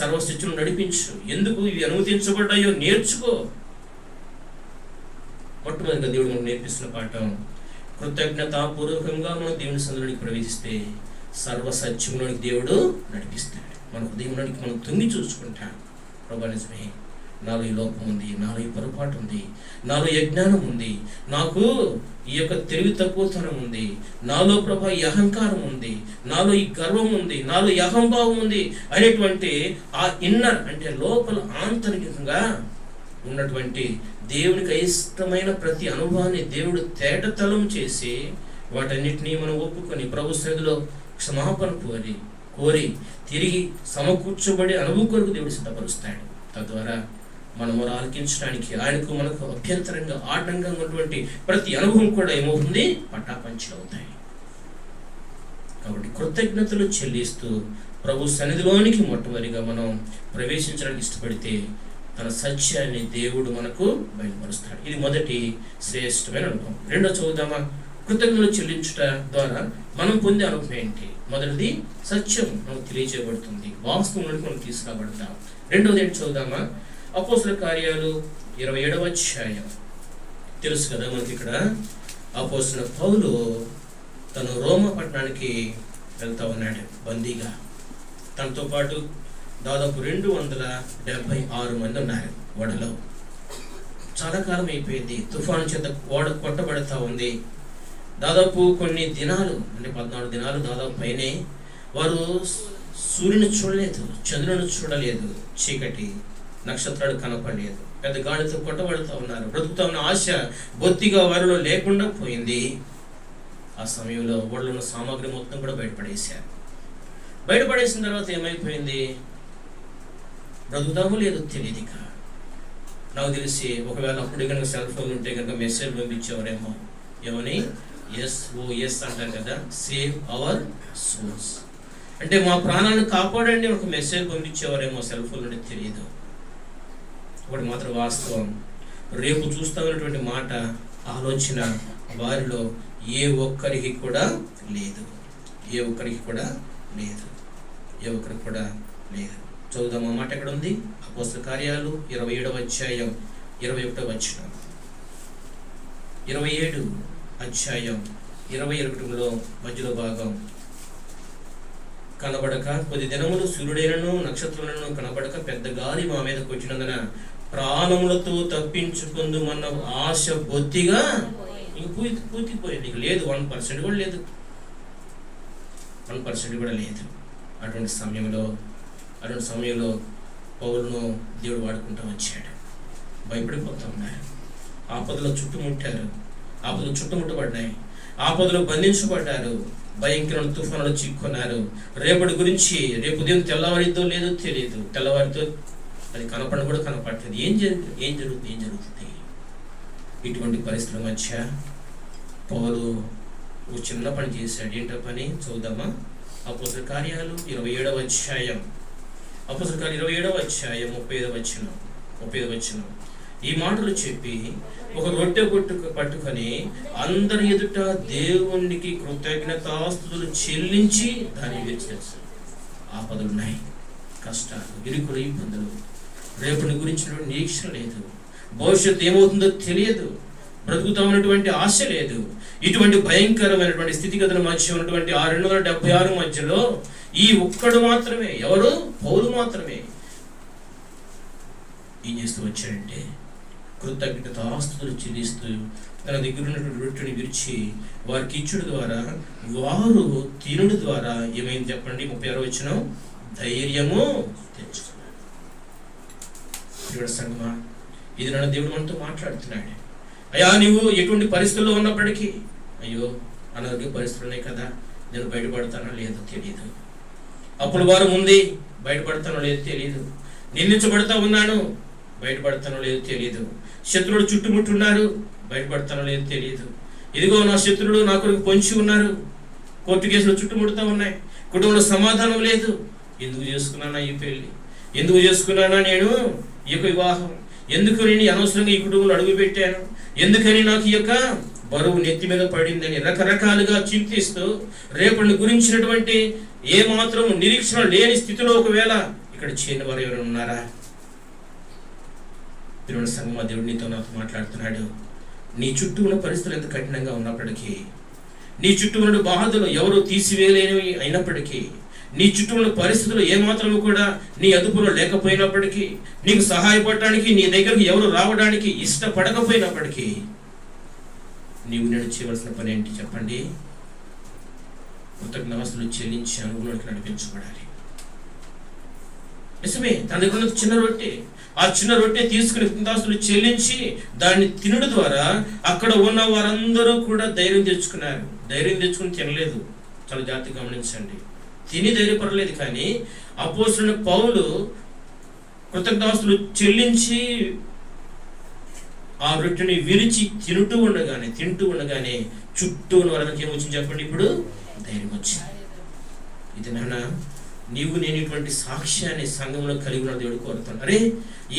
సర్వశిక్షను నడిపించు, ఎందుకు ఇవి అనుమతించబడ్డాయో నేర్చుకో. మొట్టమొదటిగా దేవుడు మనం నేర్పిస్తున్న పాఠం, కృతజ్ఞతాపూర్వకంగా మనం దేవుని సన్నిధిలోనికి ప్రవేశిస్తే సర్వసత్యంలోనికి దేవుడు నడిపిస్తాడు. మన హృదయంలోనికి మనం తొంగి చూసుకుంటాం. ప్రభా నిజమే, నాలో ఈ లోపం ఉంది, నాలో ఈ పొరపాటు ఉంది, నాలో ఈ అజ్ఞానం ఉంది, నాకు ఈ యొక్క తెలివి తక్కువతనం ఉంది, నాలో ప్రభా ఈ అహంకారం ఉంది, నాలో ఈ గర్వం ఉంది, నాలో ఈ అహంభావం ఉంది అనేటువంటి ఆ ఇన్నర్ అంటే లోపల ఆంతరికంగా ఉన్నటువంటి దేవునికి అయిష్టమైన ప్రతి అనుభవాన్ని దేవుడు తేటతలం చేసి వాటన్నిటినీ మనం ఒప్పుకొని ప్రభు సన్నిధిలో క్షమాపణ కోరి తిరిగి సమకూర్చబడి అనుభవం కొరకు దేవుడు సిద్ధపరుస్తాడు. తద్వారా మనము ఆలకించడానికి ఆయనకు మనకు అభ్యంతరంగా ఆటంకంగా ఉన్నటువంటి ప్రతి అనుభవం కూడా ఏమవుతుంది? పటాపంచలు అవుతాయి. కాబట్టి కృతజ్ఞతలు చెల్లిస్తూ ప్రభు సన్నిధిలోనికి మొట్టమొదటిగా మనం ప్రవేశించడానికి ఇష్టపడితే తన సత్యాన్ని దేవుడు మనకు బయలుపరుస్తాడు. ఇది మొదటి శ్రేష్టమైన అనుభవం. రెండో చూద్దామా? కృతజ్ఞతలు చెల్లించుట ద్వారా మనం పొందే అనుభవం ఏంటి? మొదటిది సత్యం మనకు తెలియజేయబడుతుంది, వాస్తవంలోకి మనం తీసుకురాబడతాం. రెండవది ఏంటి చూద్దామా? అపోస్తలుల కార్యాలు 27వ అధ్యాయం. తెలుసు కదా మనకి, ఇక్కడ అపోస్తలుడైన పౌలు తను రోమ పట్టణానికి వెళ్తా ఉన్నాడు బందీగా. తనతో పాటు దాదాపు 276 మంది ఉన్నారు ఓడలో. చాలా కాలం అయిపోయింది, తుఫాను చేత ఓడ కొట్టబడతా ఉంది. దాదాపు కొన్ని దినాలు, అంటే 14 దినాలు దాదాపు పైనే వారు సూర్యుని చూడలేదు, చంద్రుని చూడలేదు, చీకటి, నక్షత్రాలు కనపడలేదు, పెద్ద గాలితో కొట్టబడుతూ ఉన్నారు. బ్రతుకుతా ఉన్న ఆశ బొత్తిగా వారిలో లేకుండా పోయింది. ఆ సమయంలో ఓడలో ఉన్న సామాగ్రి మొత్తం కూడా బయటపడేశారు. బయటపడేసిన తర్వాత ఏమైపోయింది? బ్రతుకుతామో లేదో తెలియదు. ఇక నాకు తెలిసి ఒకవేళ అప్పుడు కనుక సెల్ ఫోన్ ఉంటే కనుక మెసేజ్ పంపించేవారేమో. ఏమని? SOS అంటారు కదా, సేవ్ అవర్ సోల్స్. అంటే మా ప్రాణాలను కాపాడండి ఒక మెసేజ్ పంపించేవారేమో సెల్ ఫోన్ నుండి. తెలియదు. ఒకటి మాత్రం వాస్తవం, రేపు చూస్తామన్నటువంటి మాట, ఆలోచన వారిలో ఏ ఒక్కరికి కూడా లేదు. ఏ ఒక్కరికి కూడా లేదు. ఏ ఒక్కరికి కూడా లేదు. చదువుదాం. ఆ మాట ఎక్కడ ఉంది? అపోస్తలుల కార్యాలు 27వ అధ్యాయం 21వ వచనం. 27 అధ్యాయం 21లో మధ్యలో భాగం. కనబడక కొద్ది దినములు సూర్యుడైనను నక్షత్రములను కనబడక పెద్ద గాలి మా మీదకు వచ్చినందున ప్రాణములతో తప్పించుకుందుమన్న ఆశ బొత్తిగా పూర్తిపోయింది. ఇక లేదు, 1% కూడా లేదు. 1% కూడా లేదు. అటువంటి సమయంలో పౌలును దేవుడు వాడుకుంటూ వచ్చాడు. భయపడిపోతూ ఉన్నారు. ఆపదలో చుట్టుముట్టబడ్డాయి. ఆపదలో బంధించబడ్డారు. భయంకరమైన తుఫానులు చిక్కున్నారు. రేపటి గురించి, రేపు ఉదయం తెల్లవారితో లేదో తెలియదు. తెల్లవారితో అది కనపడడం కూడా కనపడలేదు. ఏం జరుగుతుంది? ఇటువంటి పరిస్థితుల మధ్య పౌలు ఒక చిన్న పని చేశాడు. ఏంటో పని? చూద్దామా? అపోస్తలుల కార్యాలు 27వ అధ్యాయం. అపోస్తలుల కార్యాలు 27వ అధ్యాయం 35వ వచనం. ఈ మాటలు చెప్పి ఒక రొట్టె పట్టుకొని అందరి ఎదుట దేవునికి కృతజ్ఞతాస్తుతులు చెల్లించి దాన్ని విరిచేస్తారు. ఆపదలున్నాయి, కష్టాలు, ఇరుకులు, ఇబ్బందులు, రేపుని గురించిన నిరీక్షణ లేదు, భవిష్యత్తు ఏమవుతుందో తెలియదు, బ్రతుకుతామన్నటువంటి ఆశ లేదు. ఇటువంటి భయంకరమైనటువంటి స్థితిగతుల మధ్య ఉన్నటువంటి 276 మధ్యలో ఈ ఒక్కడు మాత్రమే, ఎవరు? పౌలు మాత్రమే ఏం చేస్తూ వచ్చాడంటే కృతజ్ఞతాస్తుతులు చెల్లిస్తూ తన దగ్గర ఉన్నటువంటి రొట్టెని విరిచి వారికి ఇచ్చుడు ద్వారా, వారు తినుడు ద్వారా ఏమైంది చెప్పండి? 36వ వచనం. ధైర్యము తెచ్చుకున్నాడు. సంగమా, ఇది నన్ను దేవుడు మనతో మాట్లాడుతున్నాడు. అయ్యా, నువ్వు ఎటువంటి పరిస్థితుల్లో ఉన్నప్పటికీ, అయ్యో అనారోగ్య పరిస్థితులు ఉన్నాయి కదా, నేను బయటపడతానో లేదో తెలియదు. అప్పుడు వారం ఉంది, బయటపడతానో లేదో తెలియదు. నిందించబడతా ఉన్నాను, బయటపడతానో లేదో తెలియదు. శత్రువులు చుట్టుముట్టున్నారు, బయటపడతానో లేదో తెలియదు. ఇదిగో నా శత్రువులు నా కొరకు పొంచి ఉన్నారు, కోర్టు కేసులు చుట్టుముడుతూ ఉన్నాయి, కుటుంబంలో సమాధానం లేదు. ఎందుకు చేసుకున్నానా ఈ పెళ్లి? ఎందుకు చేసుకున్నానా నేను ఈ యొక్క వివాహం? ఎందుకు నేను అనవసరంగా ఈ కుటుంబంలో అడుగు పెట్టాను? ఎందుకని నాకు ఈ యొక్క బరువు నెత్తి మీద పడిందని రకరకాలుగా చింతిస్తూ రేపటి గురించినటువంటి ఏమాత్రం నిరీక్షణ లేని స్థితిలో ఒకవేళ ఇక్కడ చేరిన వారు ఎవరైనా ఉన్నారా? దేవుని సంగమా, దేవుడు నీతో నాతో మాట్లాడుతున్నాడు. నీ చుట్టూ ఉన్న పరిస్థితులు ఎంత కఠినంగా ఉన్నప్పటికీ, నీ చుట్టూ ఉన్న బాధలు ఎవరు తీసివేయలేనివి అయినప్పటికీ, నీ చుట్టూ ఉన్న పరిస్థితులు ఏమాత్రము కూడా నీ అదుపులో లేకపోయినప్పటికీ, నీకు సహాయపడటానికి నీ దగ్గరికి ఎవరు రావడానికి ఇష్టపడకపోయినప్పటికీ, నీవు నడిచేవలసిన పని ఏంటి చెప్పండి? కృతజ్ఞతాస్తుతులు చెల్లించి అనుభవంలోకి నడిపించబడాలి. నిజమే, తన దగ్గర చిన్న రొట్టె, ఆ చిన్న రొట్టె తీసుకుని కృతజ్ఞతాస్తుతులు చెల్లించి దాన్ని తినడం ద్వారా అక్కడ ఉన్న వారందరూ కూడా ధైర్యం తెచ్చుకున్నారు. ధైర్యం తెచ్చుకుని తినలేదు. చాలా జాగ్రత్తగా గమనించండి. తిని ధైర్యపడలేదు. కానీ అపోస్తలుడైన పౌలు కృతజ్ఞతాస్తుతులు చెల్లించి ఆ రొట్టెని విరిచి తింటూ ఉండగానే చుట్టూ ఉన్న వాళ్ళకి ఏమొచ్చింది చెప్పండి? ఇప్పుడు ధైర్యం వచ్చింది. ఇది నాన్న నీవు నేను ఇటువంటి సాక్ష్యాన్ని సంఘంలో కలిగి ఉన్న దేవుడు కోరుతాను. అరే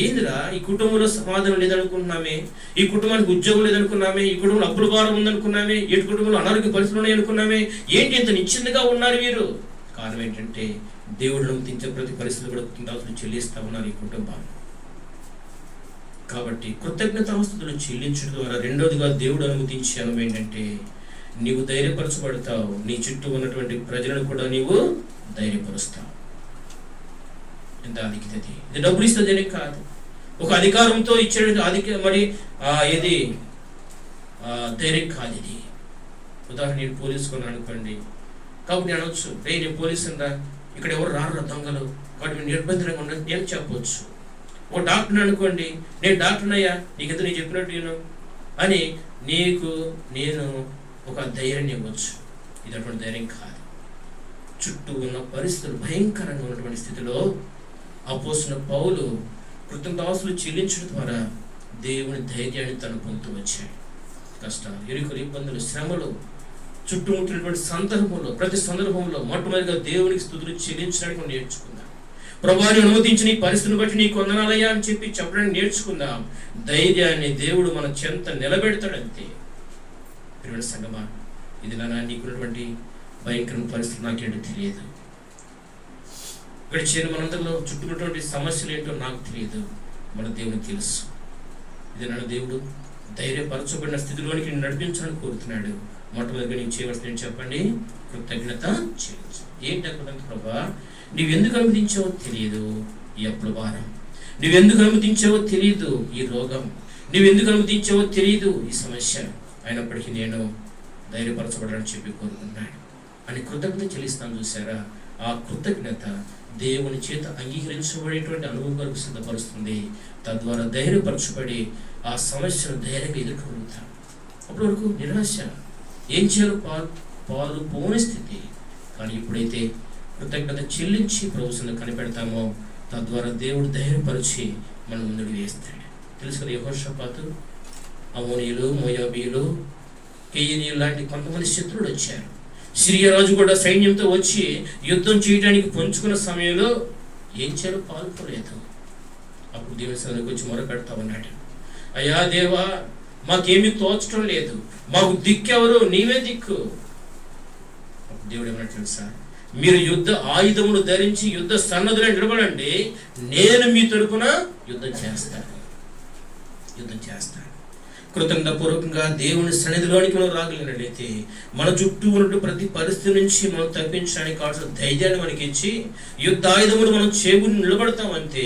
ఏందిరా, ఈ కుటుంబంలో సమాధానం లేదనుకున్నామే, ఈ కుటుంబానికి ఉద్యోగం లేదనుకున్నామే, ఈ కుటుంబంలో అప్పుల భారం ఉందనుకున్నామే, ఈ కుటుంబంలో అనారోగ్య పరిస్థితులు ఉన్నాయి అనుకున్నామే, ఏంటి ఇంత నిశ్చింతగా ఉన్నారు వీరు? కారణం ఏంటంటే దేవుడు అనుమతించే ప్రతి పరిస్థితులు కూడా కృతజ్ఞతాస్తుతులు చెల్లిస్తా ఉన్నారు ఈ కుటుంబాలు. కాబట్టి కృతజ్ఞతాస్తుతులు చెల్లించడం ద్వారా రెండోదిగా దేవుడు అనుమతించే అనుభవం ఏంటంటే నీవు ధైర్యపరచబడతావు, నీ చుట్టూ ఉన్నటువంటి ప్రజలను కూడా నీవు ధైర్యపరుస్తావు. ఎంత అధికత! ఇది డబ్బులు ఇస్తుంది కాదు, ఒక అధికారంతో ఇచ్చే మరి ఏది ధైర్యం కాదు ఇది. ఉదాహరణ, నేను పోలీసు కొన్నాను అనుకోండి, కాబట్టి నేను అనొచ్చు, రే నేను పోలీసు రా, ఇక్కడ ఎవరు రారు దొంగలు, కాబట్టి నేను నిర్బంధంగా ఉండదు నేను చెప్పవచ్చు. ఒక డాక్టర్ అనుకోండి, నేను డాక్టర్ అయ్యా, నీకెందుకు నేను చెప్పినట్టు నేను అని నీకు నేను ఒక ధైర్యాన్ని ఇవ్వచ్చు. ఇది అటువంటి ధైర్యం కాదు. చుట్టూ ఉన్న పరిస్థితులు భయంకరంగా ఉన్నటువంటి స్థితిలో అపోస్తలుడైన పౌలు కృతజ్ఞతాస్తుతులు చెల్లించడం ద్వారా దేవుని ధైర్యాన్ని తను పొందుతూ వచ్చాడు. కష్టాలు, ఇరుకులు, ఇబ్బందులు, శ్రమలు చుట్టుముట్టినటువంటి సందర్భంలో, ప్రతి సందర్భంలో మొట్టమొదటిగా దేవునికి స్తుతులు చెల్లించడానికి నేర్చుకుందాం. ప్రభువుని అనుమతించిన ఈ పరిస్థితిని బట్టి నీకు వందనాలయ్యా అని చెప్పి చెప్పడానికి నేర్చుకుందాం. ధైర్యాన్ని దేవుడు మన చెంత నిలబెడతాడంతే. ప్రియమైన సంగమా, ఇది నీకున్నటువంటి భయంకరమైన పరిస్థితులు నాకేంటో తెలియదు, ఇక్కడ చేరిన మనందరిలో చుట్టుకున్నటువంటి సమస్యలు ఏంటో నాకు తెలియదు, మన దేవునికి తెలుసు. ఇది దేవుడు ధైర్యపరచబడిన స్థితిలోనికి నడిపించాలని కోరుతున్నాడు. మొట్టమొదటిగా నేను చేయవలసిన చెప్పండి, కృతజ్ఞత చెల్లించు. ఏంటి కృతజ్ఞత? ప్రభా, నువ్వెందుకు అనుమతించావో తెలియదు ఈ అప్పుల భారం, నువ్వెందుకు అనుమతించావో తెలియదు ఈ రోగం, నువ్వెందుకు అనుమతించావో తెలియదు ఈ సమస్య, అయినప్పటికీ నేను ధైర్యపరచబడాలని చెప్పి కోరుకుంటున్నాను అని కృతజ్ఞత చెల్లిస్తాను. చూసారా, ఆ కృతజ్ఞత దేవుని చేత అంగీకరించబడేటువంటి అనుభవం వరకు సిద్ధపరుస్తుంది. తద్వారా ధైర్యపరచబడి ఆ సమస్యను ధైర్యంగా ఎదుర్కొంటాం. అప్పటి వరకు నిరాశ, ఏం చేయాలో పాలు పోని స్థితి. కానీ ఎప్పుడైతే కృతజ్ఞత చెల్లించి ప్రభువును కనిపెడతామో తద్వారా దేవుడు ధైర్యపరిచి మన ముందుకు వేస్తాడు. తెలుసు కదా, యెహోషాపాతు, అమోనీయులు, మోయాబీయులు, కేయినీయులు లాంటి కొంతమంది శత్రువులు వచ్చారు. సిరియా రాజు కూడా సైన్యంతో వచ్చి యుద్ధం చేయడానికి పంచుకున్న సమయంలో ఏం చేయాలో పాల్పోలేదు. అప్పుడు దేవుని సన్నిధికి వచ్చి మొరపెడతా ఉన్నాడు, అయ్యా దేవా, మాకేమీ తోచడం లేదు, మాకు దిక్కెవరు, నీవే దిక్కు. అప్పుడు దేవుడు ఏమన్నా తెలుసా, మీరు యుద్ధ ఆయుధములు ధరించి యుద్ధ సన్నద్ధులై నిలబడండి, నేను మీ తరపున యుద్ధం చేస్తాను. కృతజ్ఞతాపూర్వకంగా దేవుని సన్నిధిలోనికి మనం రాగలిగినట్లయితే మన చుట్టూ ఉన్న ప్రతి పరిస్థితి నుంచి మనం తప్పించడానికి కావాల్సిన ధైర్యాన్ని మనకి ఇచ్చి యుద్ధ ఆయుధములు మనం చేబుని నిలబడతామంటే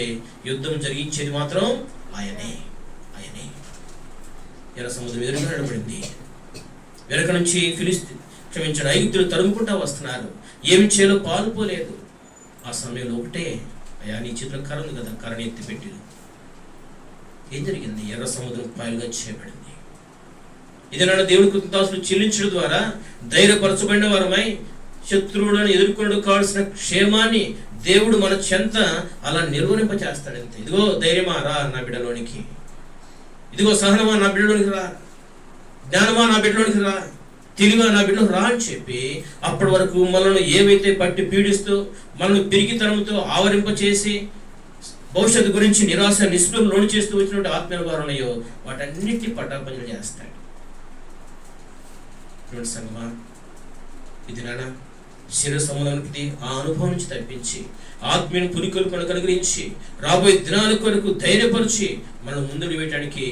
యుద్ధం జరిగించేది మాత్రం ఆయనే. ఎర్ర సముద్రం ఎదురుగా నిలబడింది. వెనక నుంచి ఐగుప్తులు తరుముకుంటా వస్తున్నారు, ఏమి చేయాలో పాలుపోలేదు. ఆ సమయంలో ఒకటే, అయ్యా నీ చేతిలో కర్ర ఉంది కదా, కర్రని ఎత్తిపెట్టి ఏం జరిగింది? ఎర్ర సముద్రం పాయలుగా చేయబడింది. ఇదేనా దేవుడి కృతజ్ఞతాస్తుతులు చెల్లించడం ద్వారా ధైర్యపరచబడిన వారమై శత్రువులను ఎదుర్కొనడం కావాల్సిన క్షేమాన్ని దేవుడు మన చెంత అలా నిర్వహింపచేస్తాడు. అంతే. ఇదిగో ధైర్యమా రా నా బిడ్డలోనికి, ఇదిగో సహనమా నా బిడ్డలోనికి రా, జ్ఞానమా నా బిడ్డలోనికి రా, తెలివా నా బిడ్డలోకి రా అని చెప్పి అప్పటి వరకు మనల్ని ఏవైతే పట్టి పీడిస్తూ మనల్ని పిరికితనంతో ఆవరింపచేసి భవిష్యత్తు గురించి నిరాశ నిస్పృహలు లోను చేస్తూ వచ్చినటువంటి ఆత్మీయ భావనయో వాటన్నిటిని పటాపంచలు చేస్తాడు. సంగమా, ఇది నానా శరీర సంబంధానికి ఆ అనుభవం నుంచి తప్పించి ఆత్మీయ పులికలు అనుగ్రహించి రాబోయే దినాల కొరకు ధైర్యపరిచి మనం ముందుకు వేయడానికి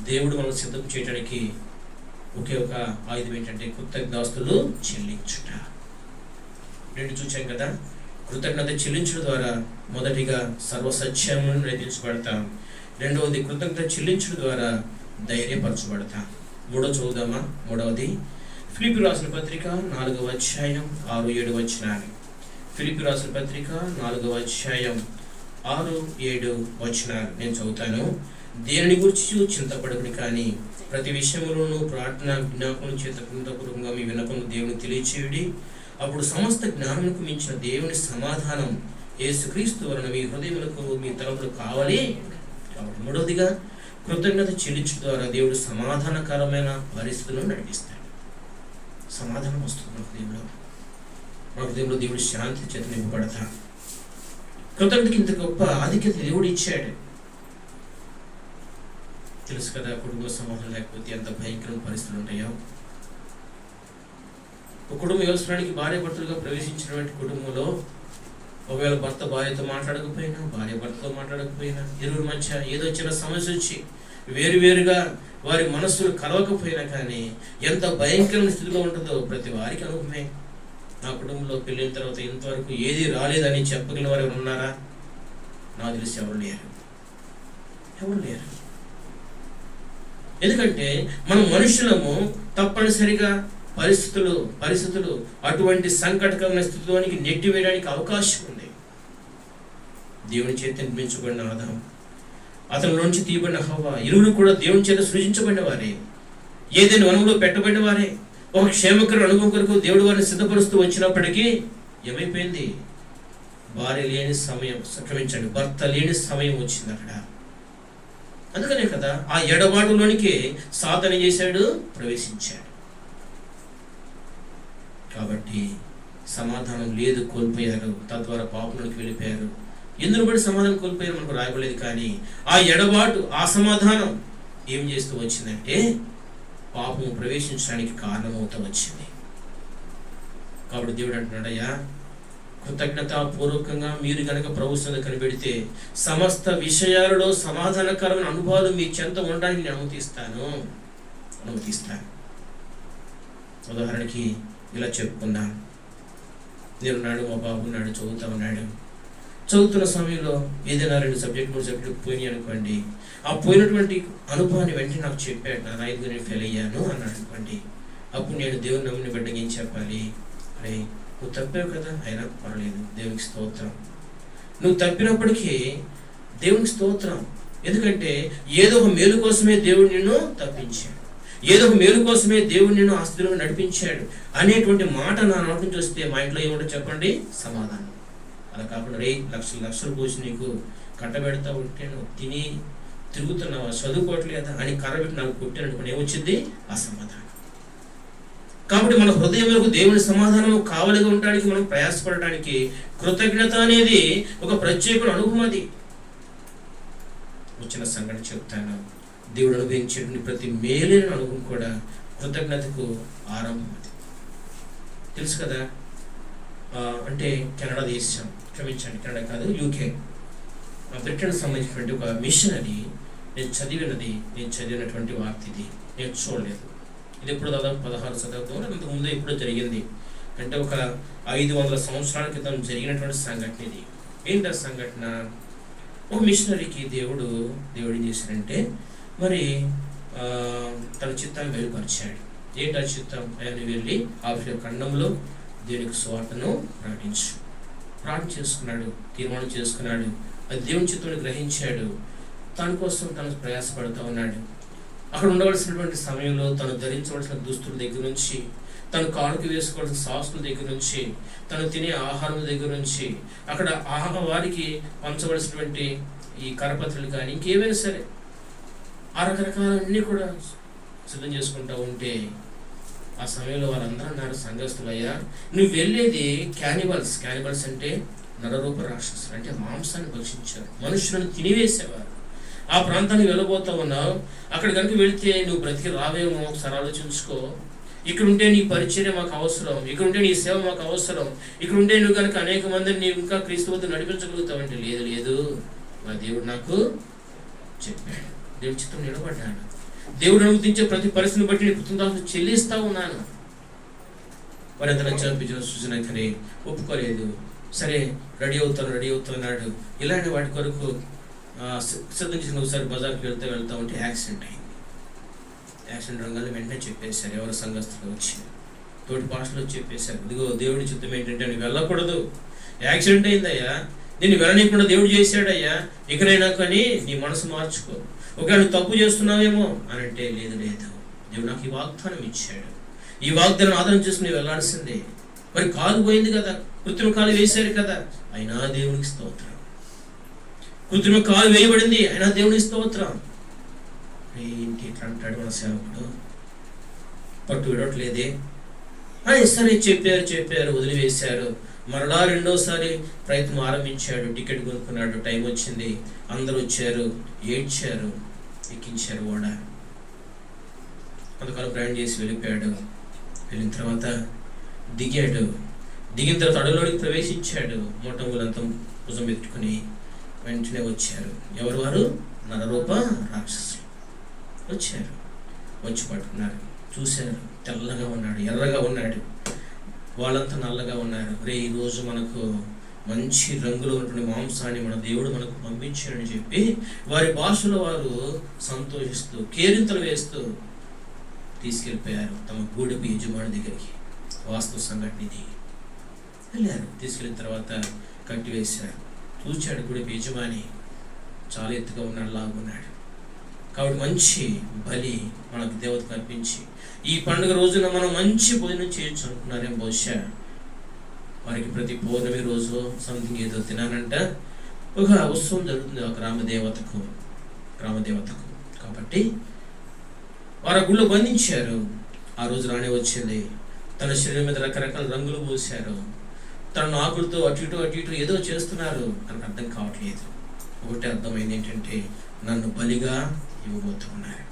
దేవుడు మనం సిద్ధం చేయడానికి ఒకే ఒక ఆయుధం ఏంటంటే కృతజ్ఞతాస్తుతులు చెల్లించుట. రెండు చూచాం కదా, కృతజ్ఞత చెల్లించడం ద్వారా మొదటిగా సర్వసత్యమును గ్రహించబడతాం, రెండవది కృతజ్ఞత చెల్లించడం ద్వారా ధైర్యపరచబడతాం. మూడో చదువుదామా? మూడవది ఫిలిప్పీ రాసిన పత్రిక 4వ అధ్యాయం 6-7 వచనాలు. ఫిలిప్పీ రాసిన పత్రిక 4వ అధ్యాయం 6-7 వచనాలు నేను చదువుతాను. దేనిని గురించి చింతపడకుని కానీ ప్రతి విషయంలోనూ ప్రార్థన విజ్ఞాపనం చేత కృతజ్ఞతాపూర్వకంగా మీ విన్నపమును దేవునికి తెలియచేయుడి. అప్పుడు సమస్త జ్ఞానమునకు మించిన దేవుని సమాధానం యేసుక్రీస్తు వలన మీ హృదయములకు మీ తలపులకు కావాలి. కాబట్టి మూడవదిగా కృతజ్ఞత చెల్లించడం ద్వారా దేవుడు సమాధానకరమైన పరిస్థితులను నడిపిస్తాడు. సమాధానం వస్తుంది మన హృదయంలో దేవుడు శాంతి చేత నింపబడతా. కృతజ్ఞతకి ఇంత గొప్ప ఆధిక్యత దేవుడు ఇచ్చాడు. తెలుసు కదా, కుటుంబ సమాధానం లేకపోతే ఎంత భయంకరమైన పరిస్థితులు ఉంటాయో. ఒక కుటుంబ వ్యవస్థానికి భార్య భర్తలుగా ప్రవేశించినటువంటి కుటుంబంలో ఒకవేళ భర్త భార్యతో మాట్లాడకపోయినా, భార్య భర్తతో మాట్లాడకపోయినా, ఇరువురి మధ్య ఏదో చిన్న సమస్య వచ్చి వేరువేరుగా వారి మనస్సులు కలవకపోయినా కానీ ఎంత భయంకరమైన స్థితిలో ఉంటుందో ప్రతి వారికి అనుభవమే. నా కుటుంబంలో పెళ్ళిన తర్వాత ఇంతవరకు ఏది రాలేదని చెప్పగలిగిన వారు ఉన్నారా? నాకు తెలిసి ఎవరు లేరు. ఎందుకంటే మనం మనుషులము తప్పనిసరిగా పరిస్థితులు అటువంటి సంకటకరమైన స్థితిలోనికి నెట్టివేయడానికి అవకాశం ఉంది. దేవుని చేత నిర్మించబడిన ఆదాము, అతనిలోంచి తీయబడిన హవ్వ, ఇరువురు కూడా దేవుని చేత సృజించబడిన వారే, ఏదైనా వనంలో పెట్టబడిన వారే. ఒక క్షేమకర అనుభవం కొరకు దేవుడు వారిని సిద్ధపరుస్తూ వచ్చినప్పటికీ ఏమైపోయింది? భార్య లేని సమయం, క్షమించండి, భర్త లేని సమయం వచ్చింది అక్కడ. అందుకనే కదా ఆ ఎడబాటులోనికి సాతాను చేశాడు, ప్రవేశించాడు. కాబట్టి సమాధానం లేదు, కోల్పోయారు. తద్వారా పాపంలోకి వెళ్ళిపోయారు. ఎందుకు బట్టి సమాధానం కోల్పోయారు మనకు రాయబడలేదు. కానీ ఆ ఎడబాటు, ఆ సమాధానం ఏం చేస్తూ వచ్చిందంటే పాపము ప్రవేశించడానికి కారణమవుతూ వచ్చింది. కాబట్టి దేవుడు అంటున్నాడయ్యా, కృతజ్ఞతాపూర్వకంగా మీరు కనుక ప్రభు సన్నిధిలో కనిపెడితే సమస్త విషయాలలో సమాధానకరమైన అనుభవాలు మీ చెంత ఉండడానికి నేను అనుమతిస్తాను. ఉదాహరణకి ఇలా చెప్పుకున్నాను. నేనున్నాడు, మా బాబు ఉన్నాడు, చదువుతున్న సమయంలో ఏదైనా 2 సబ్జెక్ట్ 3 సబ్జెక్టులు పోయినాయి అనుకోండి. ఆ పోయినటువంటి అనుభవాన్ని వెంటనే నాకు చెప్పాడు, నా 5 నేను ఫెయిల్ అయ్యాను అన్నాడు అనుకోండి. అప్పుడు నేను దేవుని నమ్మిన బిడ్డకి ఏం చెప్పాలి? అరే నువ్వు తప్పావు కదా, అయినా పర్లేదు, దేవునికి స్తోత్రం. నువ్వు తప్పినప్పటికీ దేవునికి స్తోత్రం. ఎందుకంటే ఏదో ఒక మేలు కోసమే దేవుడు నిన్ను తప్పించాడు, ఏదో ఒక మేలు కోసమే దేవుడు నిన్ను ఆ స్థితిలో నడిపించాడు అనేటువంటి మాట నా నోటి నుంచి వస్తే మా ఇంట్లో ఏముంటో చెప్పండి? సమాధానం. అలా కాకుండా లక్షలు పోసి నీకు కట్టబెడతా ఉంటే నువ్వు తిని తిరుగుతున్నావా, చదువుకోవట్లేదా అని కర్రబెట్టి నాకు కొట్టాననుకుని ఏమొచ్చింది? అసమాధానం. కాబట్టి మన హృదయంలో దేవుని సమాధానం కావలిగా ఉండడానికి మనం ప్రయాసపడడానికి కృతజ్ఞత అనేది ఒక ప్రత్యేక అనుభవం. అది వచ్చిన సంఘటన చెప్తాను. దేవుడు అనుభవించేటువంటి ప్రతి మేలైన అనుభవం కూడా కృతజ్ఞతకు ఆరంభం. అది తెలుసు కదా. అంటే కెనడా దేశం, క్షమించండి కెనడా కాదు, UK, బ్రిటన్ సంబంధించినటువంటి ఒక మిషనరీ నేను చదివినటువంటి వార్త ఇది. నేను చూడలేదు. ఇది ఎప్పుడు దాదాపు 16వ శతాబ్దంలో, అంతకుముందు ఎప్పుడో జరిగింది. అంటే ఒక 500 సంవత్సరాల క్రితం జరిగినటువంటి సంఘటన ఇది. ఏంటి ఆ సంఘటన? ఒక మిషనరీకి దేవుడు ఏం చేశాడంటే మరి తన చిత్తాన్ని బయలుపరిచాడు. ఏంటి ఆ చిత్తం? ఆయన వెళ్ళి ఆఫ్రికా ఖండంలో దేవునికి సువార్తను ప్రార్థన చేసుకున్నాడు, తీర్మానం చేసుకున్నాడు. అది దేవుని చిత్తాన్ని గ్రహించాడు. దానికోసం తను ప్రయాసపడుతూ ఉన్నాడు. అక్కడ ఉండవలసినటువంటి సమయంలో తను ధరించవలసిన దుస్తుల దగ్గర నుంచి, తను కాళ్ళకి వేసుకోవాల్సిన సాసుల దగ్గర నుంచి, తను తినే ఆహారం దగ్గర నుంచి, అక్కడ వారికి పంచవలసినటువంటి ఈ కరపత్రులు కానీ ఇంకేమైనా సరే ఆ రకరకాలన్నీ కూడా సిద్ధం చేసుకుంటూ ఉంటే ఆ సమయంలో వాళ్ళందరూ అన్నారు, సంఘస్థులయ్యా నువ్వు వెళ్ళేది క్యానిబల్స్ అంటే నరరూప రాక్షసులు, అంటే మాంసాన్ని భక్షించారు, మనుషులను తినివేసేవారు. ఆ ప్రాంతానికి వెళ్ళబోతా ఉన్నావు. అక్కడ కనుక వెళితే నువ్వు బ్రతికి రావేమో ఒకసారి ఆలోచించుకో. ఇక్కడ ఉంటే నీ పరిచర్య మాకు అవసరం, ఇక్కడ ఉంటే నీ సేవ మాకు అవసరం, ఇక్కడ ఉంటే నువ్వు కనుక అనేక మందిని నీవు ఇంకా క్రీస్తు వద్ద నడిపించగలుగుతావు అంటే లేదు మా దేవుడు నాకు చెప్పాడు. దేవుడి చిత్తం నిలబడ్డాను. దేవుడు అనుమతించే ప్రతి పరిస్థితిని బట్టి నేను కృతజ్ఞతలు చెల్లిస్తా ఉన్నాను. వారు ఎంత చంపించిన సూచన కానీ ఒప్పుకోలేదు. సరే రెడీ అవుతున్నాడు. ఇలాంటి వాటి కొరకు సిద్ధం చేసిన ఒకసారి బజార్కి వెళ్తా ఉంటే యాక్సిడెంట్ అయింది. యాక్సిడెంట్ రంగాల్లో వెంటనే చెప్పేశారు, ఎవరు సంఘస్థులు వచ్చి తోటి భాషలో చెప్పేశారు, ఇదిగో దేవుడి చిత్తం ఏంటంటే నువ్వు వెళ్ళకూడదు, యాక్సిడెంట్ అయిందయ్యా, నిన్ను వెళ్ళనీయకుండా దేవుడు చేశాడయ్యా, ఇకనైనా కానీ నీ మనసు మార్చుకో, ఒకవేళ నువ్వు తప్పు చేస్తున్నావేమో అని అంటే లేదు దేవుడు నాకు ఈ వాగ్దానం ఇచ్చాడు, ఈ వాగ్దానం ఆధారం చేసుకుని వెళ్ళాల్సిందే. మరి కాలు పోయింది కదా, కృత్రిమ కాలు వేశారు కదా, అయినా దేవునికి స్తోత్రం. కృత్రిమ కాలు వేయబడింది, అయినా దేవునికి స్తోత్రం. ఏంటి ఇట్లా అంటాడు మన సేవకుడు, పట్టు విడవట్లేదే అని సరే చెప్పారు, వదిలివేశారు. మరలా రెండోసారి ప్రయత్నం ఆరంభించాడు. టికెట్ కొనుక్కున్నాడు. టైం వచ్చింది, అందరూ వచ్చారు, ఏడ్చారు, ఎక్కించారు ఓడ. కొంతకాలం ప్రయాణం చేసి వెళ్ళిపోయాడు. వెళ్ళిన తర్వాత దిగాడు. దిగిన తర్వాత అడవిలోకి ప్రవేశించాడు. మొట్టమొదలంతా భుజం పెట్టుకుని వెంటనే వచ్చారు. ఎవరు వారు? నరరూప రాక్షసులు వచ్చారు. వచ్చి పట్టుకున్నారు. చూశారు, తెల్లగా ఉన్నాడు, ఎర్రగా ఉన్నాడు. వాళ్ళంతా నల్లగా ఉన్నారు. ఈరోజు మనకు మంచి రంగులో ఉన్నటువంటి మాంసాన్ని మన దేవుడు మనకు పంపించాడని చెప్పి వారి భాషలో వారు సంతోషిస్తూ కేరింతలు వేస్తూ తీసుకెళ్ళిపోయారు తమ గూడెపు యజమాని దగ్గరికి. వాస్తవ సంఘటన ఇది. వెళ్ళారు. తీసుకెళ్ళిన తర్వాత కట్టి వేశారు. చూచాడు గూడెపు యజమాని చాలా ఎత్తుగా ఉన్నాడు, లాగున్నాడు. కాబట్టి మంచి బలి మనకు దేవతకు అర్పించి ఈ పండుగ రోజున మనం మంచి భోజనం చేయొచ్చు అనుకున్నారేం. బహుశా వారికి ప్రతి పౌర్ణమి రోజు సంథింగ్ ఏదో తినాలంట ఒక ఉత్సవం జరుగుతుంది ఆ గ్రామదేవతకు. కాబట్టి వారు గుళ్ళు బంధించారు. ఆ రోజు రాణి వచ్చింది. తన శరీరం మీద రకరకాల రంగులు పూశారు. తన ఆకులతో అటు ఇటు ఏదో చేస్తున్నారు. నాకు అర్థం కావట్లేదు. ఒకటే అర్థమైంది ఏంటంటే నన్ను బలిగా ఇవ్వబోతున్నారు.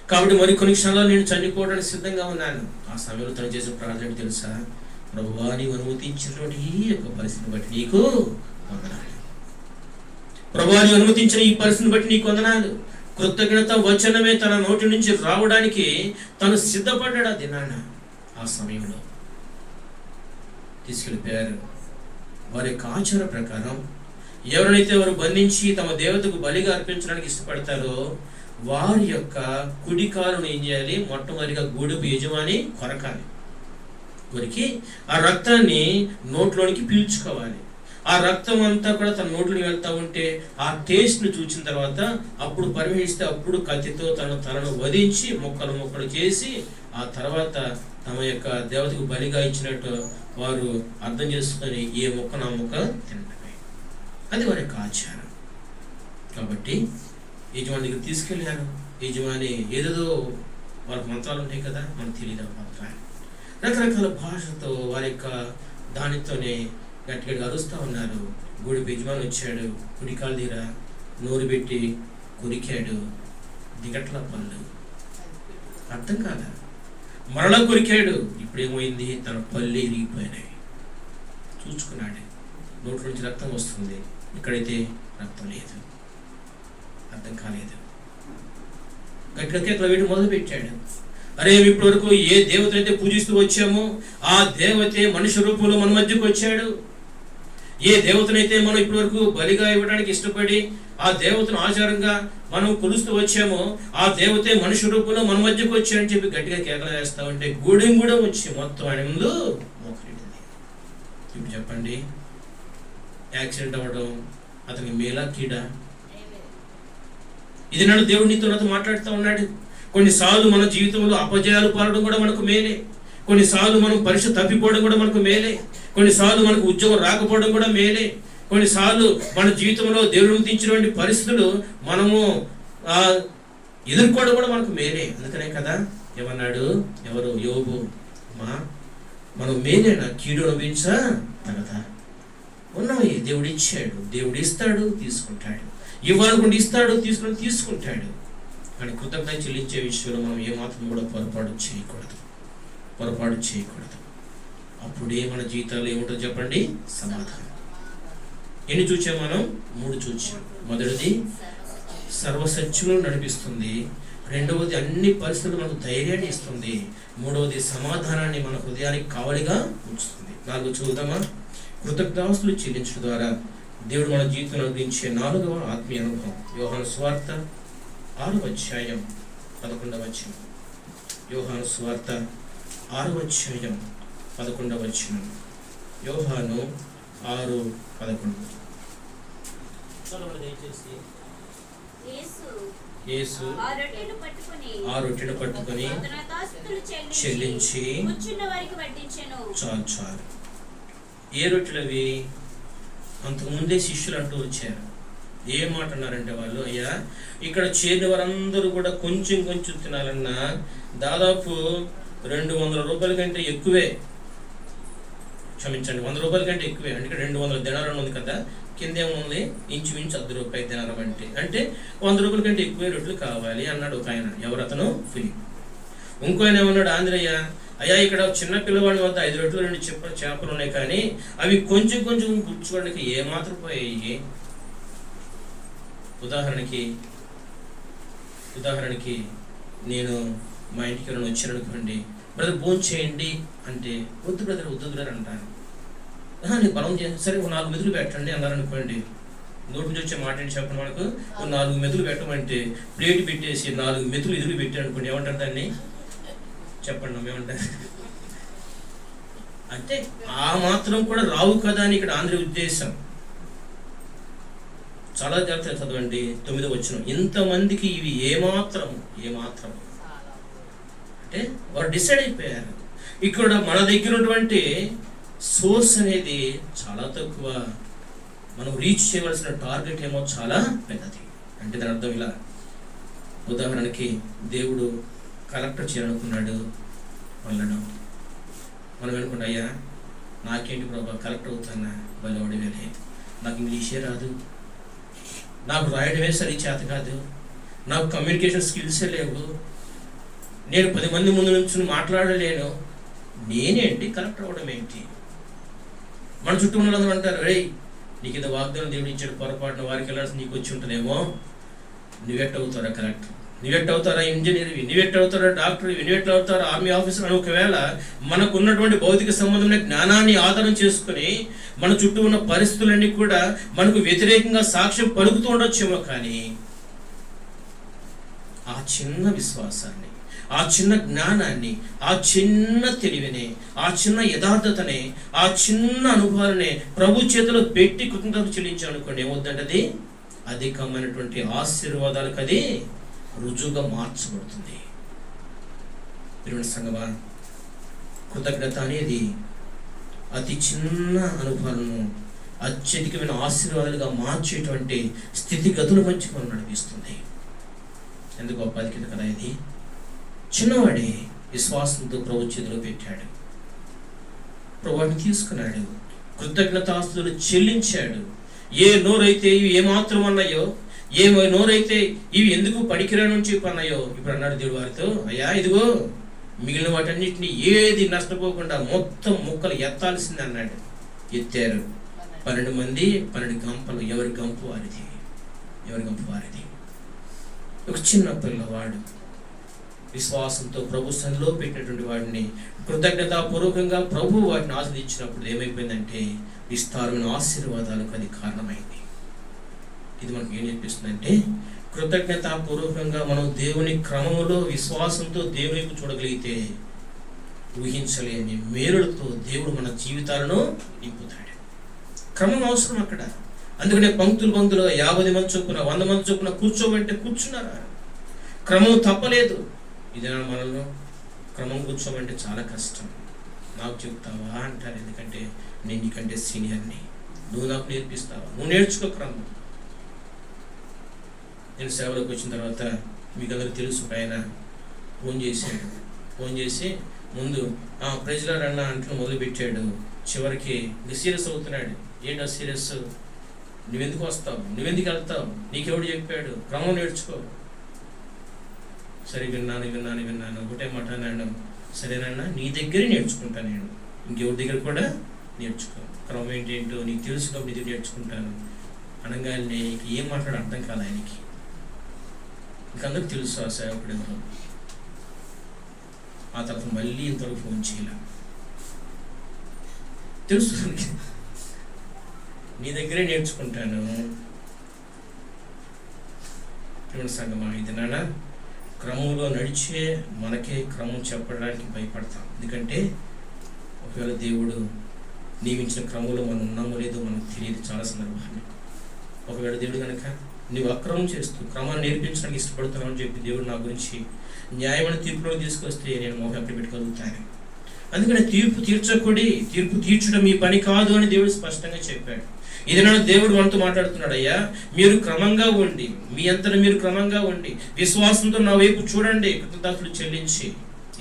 కాబట్టి మరి కొన్ని క్షణాలు నేను చనిపోవడానికి సిద్ధంగా ఉన్నాను. ఆ సమయంలో తను చేసిన ప్రార్థన తెలుసా? ప్రభువా, నీవు అనుమతించినటువంటి ఈ యొక్క పరిస్థితిని బట్టి నీకు వందనాలు. ప్రభువా, నీవు అనుమతించిన ఈ పరిస్థితిని బట్టి నీకు వందనాలు. కృతజ్ఞత వచనమే తన నోటి నుంచి రావడానికి తను సిద్ధపడ్డాడు. ఆ దినాన ఆ సమయంలో తీసుకెళ్ళిపోయారు. వారి యొక్క ఆచార ప్రకారం ఎవరైతే వారు బంధించి తమ దేవతకు బలిగా అర్పించడానికి ఇష్టపడతారో వారి యొక్క కుడికాలను ఏం చేయాలి? మొట్టమొదటిగా గూడెపు యజమాని కొరికి ఆ రక్తాన్ని నోట్లోనికి పీల్చుకోవాలి. ఆ రక్తం అంతా కూడా తన నోట్లోకి వెళ్తా ఉంటే ఆ టేస్ట్ను చూసిన తర్వాత అప్పుడు పరిగణిస్తే అప్పుడు కత్తితో తనను వధించి ముక్కలు చేసి ఆ తర్వాత తమ యొక్క దేవతకు బలిగా ఇచ్చినట్టు వారు అర్థం చేసుకొని ఏ ముక్క నా ముక్క తినటమే. అది వారి యొక్క ఆచారం. కాబట్టి యజమాని దగ్గర తీసుకెళ్ళారు. యజమాని ఏదేదో వాళ్ళకి మంత్రాలు ఉంటాయి కదా, మనకు తెలియదు మంత్రాలు. రకరకాల భాషతో వారి యొక్క దానితోనే గట్టిగా అరుస్తూ ఉన్నారు. గూడెపు యజమాని వచ్చాడు. కుడికాలు తీర నోరు పెట్టి కొరికాడు. దిగట్ల పళ్ళు అర్థం కాదా? మరలా కొరికాడు. ఇప్పుడేమైంది? తన పళ్ళు ఇరిగిపోయినాయి. చూసుకున్నాడు. నోట్ల నుంచి రక్తం వస్తుంది, ఇక్కడైతే రక్తం లేదు. అర్థం కాలేదు. గట్టిగా వీడు మొదలు పెట్టాడు. అరే, ఇప్పటి వరకు ఏ దేవతనైతే పూజిస్తూ వచ్చామో ఆ దేవతే మనుష్య రూపంలో మన మధ్యకు వచ్చాడు. ఏ దేవతనైతే మనం ఇప్పటి వరకు బలిగా ఇవ్వడానికి ఇష్టపడి ఆ దేవతను ఆచారంగా మనం కొలుస్తూ వచ్చామో ఆ దేవతే మనుష్య రూపంలో మన మధ్యకు వచ్చాడని చెప్పి గట్టిగా కేకలు వేస్తా ఉంటే గూడెం కూడా వచ్చి మొత్తం ఆయన ముందు మోకరింది. ఇప్పుడు చెప్పండి, యాక్సిడెంట్ అవ్వడం అతనికి మేలా కీడా? ఇది నన్ను దేవుడు నీతో మాట్లాడుతూ ఉన్నాడు. కొన్నిసార్లు మన జీవితంలో అపజయాలు పాలడం కూడా మనకు మేలే. కొన్నిసార్లు మనం పరీక్ష తప్పిపోవడం కూడా మనకు మేలే. కొన్నిసార్లు మనకు ఉద్యోగం రాకపోవడం కూడా మేలే. కొన్నిసార్లు మన జీవితంలో దేవుడు అనుమతించినటువంటి పరిస్థితులు మనము ఎదుర్కోవడం కూడా మనకు మేలే. అందుకనే కదా ఏమన్నాడు? ఎవరు? యోబు, మనం మేలేనా? కీడు అనుభవించగలదా? ఉన్నవి దేవుడు ఇచ్చాడు, దేవుడు ఇస్తాడు, తీసుకుంటాడు. ఇవ్వాలనుకుంటే ఇస్తాడు, తీసుకుంటాడు. కానీ కృతజ్ఞత చెల్లించే విషయంలో మనం ఏమాత్రం కూడా పొరపాటు చేయకూడదు. అప్పుడే మన జీవితాలు ఏముంటుందో చెప్పండి? సమాధానం. ఎన్ని చూచాం మనం? 3 చూచాం. మొదటిది సర్వసత్యంలో నడిపిస్తుంది. రెండవది అన్ని పరిస్థితులు మనకు ధైర్యాన్ని ఇస్తుంది. మూడవది సమాధానాన్ని మన హృదయానికి కావలిగా ఉంచుతుంది. 4 చూద్దామా? కృతజ్ఞతాస్తులు చెల్లించడం ద్వారా దేవుడు మన జీవితంలో అందించే 4వ ఆత్మీయ అనుభవం. యోహాను సువార్త 6వ అధ్యాయం 11వ వచనం. యోహాను సువార్త 6వ అధ్యాయం 11వ వచనం. యోహాను 6:11. యేసు ఆ రొట్టెను పట్టుకొని చెల్లించి చాలు. ఏ రొట్టెలవి? అంతకుముందే శిష్యులు అంటూ వచ్చారు. ఏం మాట అన్నారంటే వాళ్ళు, అయ్యా ఇక్కడ చేరిన వారందరూ కూడా కొంచెం తినాలన్నా దాదాపు 200 రూపాయల కంటే ఎక్కువే. క్షమించండి, 100 రూపాయల కంటే ఎక్కువే, అంటే 200 దినారం ఉంది కదా, కిందేముంది ఇంచుమించు 10 రూపాయల దినారం అంటే 100 రూపాయల కంటే ఎక్కువే రొట్టెలు కావాలి అన్నాడు ఒక ఆయన. ఎవరు అతను? ఫిలిప్. ఇంకో ఆయన ఏమన్నాడు? ఆంధ్రయ్య, అయ్యా ఇక్కడ చిన్న పిల్లవాడి వద్ద 5 రొట్టెలు 2 చేపలు ఉన్నాయి, కానీ అవి కొంచెం కొంచెం గుర్చుకోవడానికి ఏమాత్రం పోయాయి. ఉదాహరణకి నేను మా ఇంటికి ఎవరైనా వచ్చాను అనుకోండి, బ్రదర్ భోజనం చేయండి అంటే, వద్దు బ్రదర్ అంటాను. నీకు బలం చేయండి, సరే 4 మెతులు పెట్టండి అన్నారు అనుకోండి. నోటి నుంచి వచ్చే మాట ఏంటి చెప్పండి, మనకు 4 మెతులు పెట్టమంటే ప్లేట్ పెట్టేసి 4 మెతులు ఎదురు పెట్టాను అనుకోండి, ఏమంటారు దాన్ని? చెప్పండి ఏమంటారు? అంటే ఆ మాత్రం కూడా రావు కదా అని ఇక్కడ ఆంధ్ర ఉద్దేశం. చాలా జాగ్రత్తగా చదవండి 9వ వచనం. ఇంతమందికి ఇవి ఏమాత్రం అంటే వారు డిసైడ్ అయిపోయారు. ఇక్కడ మన దగ్గర ఉన్నటువంటి సోర్స్ అనేది చాలా తక్కువ, మనం రీచ్ చేయవలసిన టార్గెట్ ఏమో చాలా పెద్దది. అంటే దాని అర్థం ఇలా, ఉదాహరణకి దేవుడు కలెక్టర్ చేయాలనుకున్నాడు వాళ్ళను. మనం అనుకుంటా, అయ్యా నాకేంటి ప్రభా కలెక్టర్ అవుతానా, వాళ్ళవాడి వేలే, నాకు ఇంగ్లీషే రాదు, నాకు రాయడమే సరి చేత కాదు, నాకు కమ్యూనికేషన్ స్కిల్సే లేవు, నేను 10 మంది ముందు నుంచి మాట్లాడలేను, నేనేంటి కలెక్టర్ అవ్వడం ఏంటి? మన చుట్టూ ఉన్న వాళ్ళందరూ అంటారు, రే నీకు ఏదో వాగ్దానం దేవుడు ఇచ్చాడు, పొరపాటున వారికి వెళ్ళాల్సి నీకు వచ్చి ఉంటుందేమో, నువ్వెట్టవుతారా కలెక్టర్, నువ్వెట్టవుతారా ఇంజనీర్వి, నువ్వెట్టవుతారా డాక్టర్వి, నువ్వెట్టవుతారా ఆర్మీ ఆఫీసర్ అని ఒకవేళ మనకు ఉన్నటువంటి భౌతిక సంబంధమైన జ్ఞానాన్ని ఆధారం చేసుకుని మన చుట్టూ ఉన్న పరిస్థితులన్నీ కూడా మనకు వ్యతిరేకంగా సాక్ష్యం పలుకుతూ ఉండొచ్చేమో, కానీ ఆ చిన్న విశ్వాసాన్ని, ఆ చిన్న జ్ఞానాన్ని, ఆ చిన్న తెలివిని, ఆ చిన్న యథార్థతని, ఆ చిన్న అనుభవాలని ప్రభు చేతిలో పెట్టి కృతజ్ఞతలు చెల్లించాం అనుకోండి, ఏమవుతుందంటే అధికమైనటువంటి ఆశీర్వాదాలకు అది రుజువుగా మార్చబడుతుంది. ప్రియమైన సంగమా, కృతజ్ఞత అనేది అతి చిన్న అనుభవాలను అత్యధికమైన ఆశీర్వాదాలుగా మార్చేటువంటి స్థితిగతుల మధ్య మనం నడిపిస్తుంది. ఎందుకు గొప్పది కదా ఇది? చిన్నవాడే విశ్వాసంతో ప్రభు చేతిలో పెట్టాడు, ప్రభువుని తీసుకున్నాడు, కృతజ్ఞతాస్తులు చెల్లించాడు. ఏ నోరైతే ఇవి ఏమాత్రం అన్నాయో, ఏ నోరైతే ఇవి ఎందుకు పనికిరాని చెప్పి అన్నాయో, ఇప్పుడు అన్నాడు దేవుడు వారితో, అయ్యా ఇదిగో మిగిలిన వాటన్నిటిని ఏది నష్టపోకుండా మొత్తం ముక్కలు ఎత్తాల్సింది అన్నాడు. ఎత్తారు. 12 మంది 12 గంపలు. ఎవరి గంపు వారిది. ఒక చిన్న పిల్లవాడు విశ్వాసంతో ప్రభు సన్నిధిలో పెట్టినటువంటి వాడిని కృతజ్ఞతాపూర్వకంగా ప్రభు వాటిని ఆస్వాదించినప్పుడు ఏమైపోయిందంటే విస్తారమైన ఆశీర్వాదాలకు అది కారణమైంది. ఇది మనకు ఏం నేర్పిస్తుందంటే, కృతజ్ఞతాపూర్వకంగా మనం దేవుని క్రమంలో విశ్వాసంతో దేవుని వైపు చూడగలిగితే ఊహించలేని మేలులతో దేవుడు మన జీవితాలను నింపుతాడు. క్రమం అవసరం అక్కడ. అందుకనే పంక్తులు 50 మంది చొప్పున 100 మంది చొప్పున కూర్చోమంటే కూర్చున్నారా? క్రమం తప్పలేదు. ఇదేనా మనలో క్రమం కూర్చోమంటే చాలా కష్టం. నాకు చెప్తావా అంటారు, ఎందుకంటే నేను నీకంటే సీనియర్ని, నువ్వు నాకు నేర్పిస్తావా, నువ్వు నేర్చుకో క్రమం. నేను సేవలోకి వచ్చిన తర్వాత మీకు అందరికీ తెలుసు, ఆయన ఫోన్ చేసి ముందు ప్రైజ్లో రన్న అంటూ మొదలుపెట్టాడు. చివరికి సీరియస్ అవుతున్నాడు. ఏంటో సీరియస్, నువ్వెందుకు వస్తావు, నువ్వెందుకు వెళ్తావు, నీకెవడు చెప్పాడు, క్రమం నేర్చుకో. సరే విన్నాను ఒకటే మాట అన్నాడు, సరేనన్నా నీ దగ్గరే నేర్చుకుంటాను, నేను ఇంకెవరి దగ్గర కూడా నేర్చుకో. క్రమం ఏంటో నీకు తెలుసు కాబట్టి నీ దగ్గర నేర్చుకుంటాను అనగానే నీకు ఏం మాట్లాడ అర్థం కాదు ఆయనకి. ఇంకందరికి తెలుసు ఆ సేవకుడు ఎవరు. ఆ తర్వాత మళ్ళీ ఇంతవరకు ఫోన్ చేయాల. తెలుసు నీ దగ్గరే నేర్చుకుంటాను. సంగమా, ఇది నాన్న క్రమంలో నడిచే మనకే క్రమం చెప్పడానికి భయపడతాం. ఎందుకంటే ఒకవేళ దేవుడు నియమించిన క్రమంలో మనం ఉన్నామో లేదో మనకు తెలియదు చాలా సందర్భాన్ని. ఒకవేళ దేవుడు కనుక నువ్వు అక్రమం చేస్తూ క్రమాన్ని నేర్పించడానికి ఇష్టపడుతున్నావు అని చెప్పి దేవుడు నా గురించి న్యాయమైన తీర్పులో తీసుకొస్తే నేను మోహం ఎప్పుడు పెట్టుకోగలుగుతాను. అందుకని తీర్పు తీర్చడం మీ పని కాదు అని దేవుడు స్పష్టంగా చెప్పాడు. ఇదైనా దేవుడు మనతో మాట్లాడుతున్నాడు, అయ్యా మీరు క్రమంగా ఉండి, మీ అంతటా మీరు క్రమంగా ఉండి విశ్వాసంతో నా వైపు చూడండి, కృతజ్ఞతలు చెల్లించి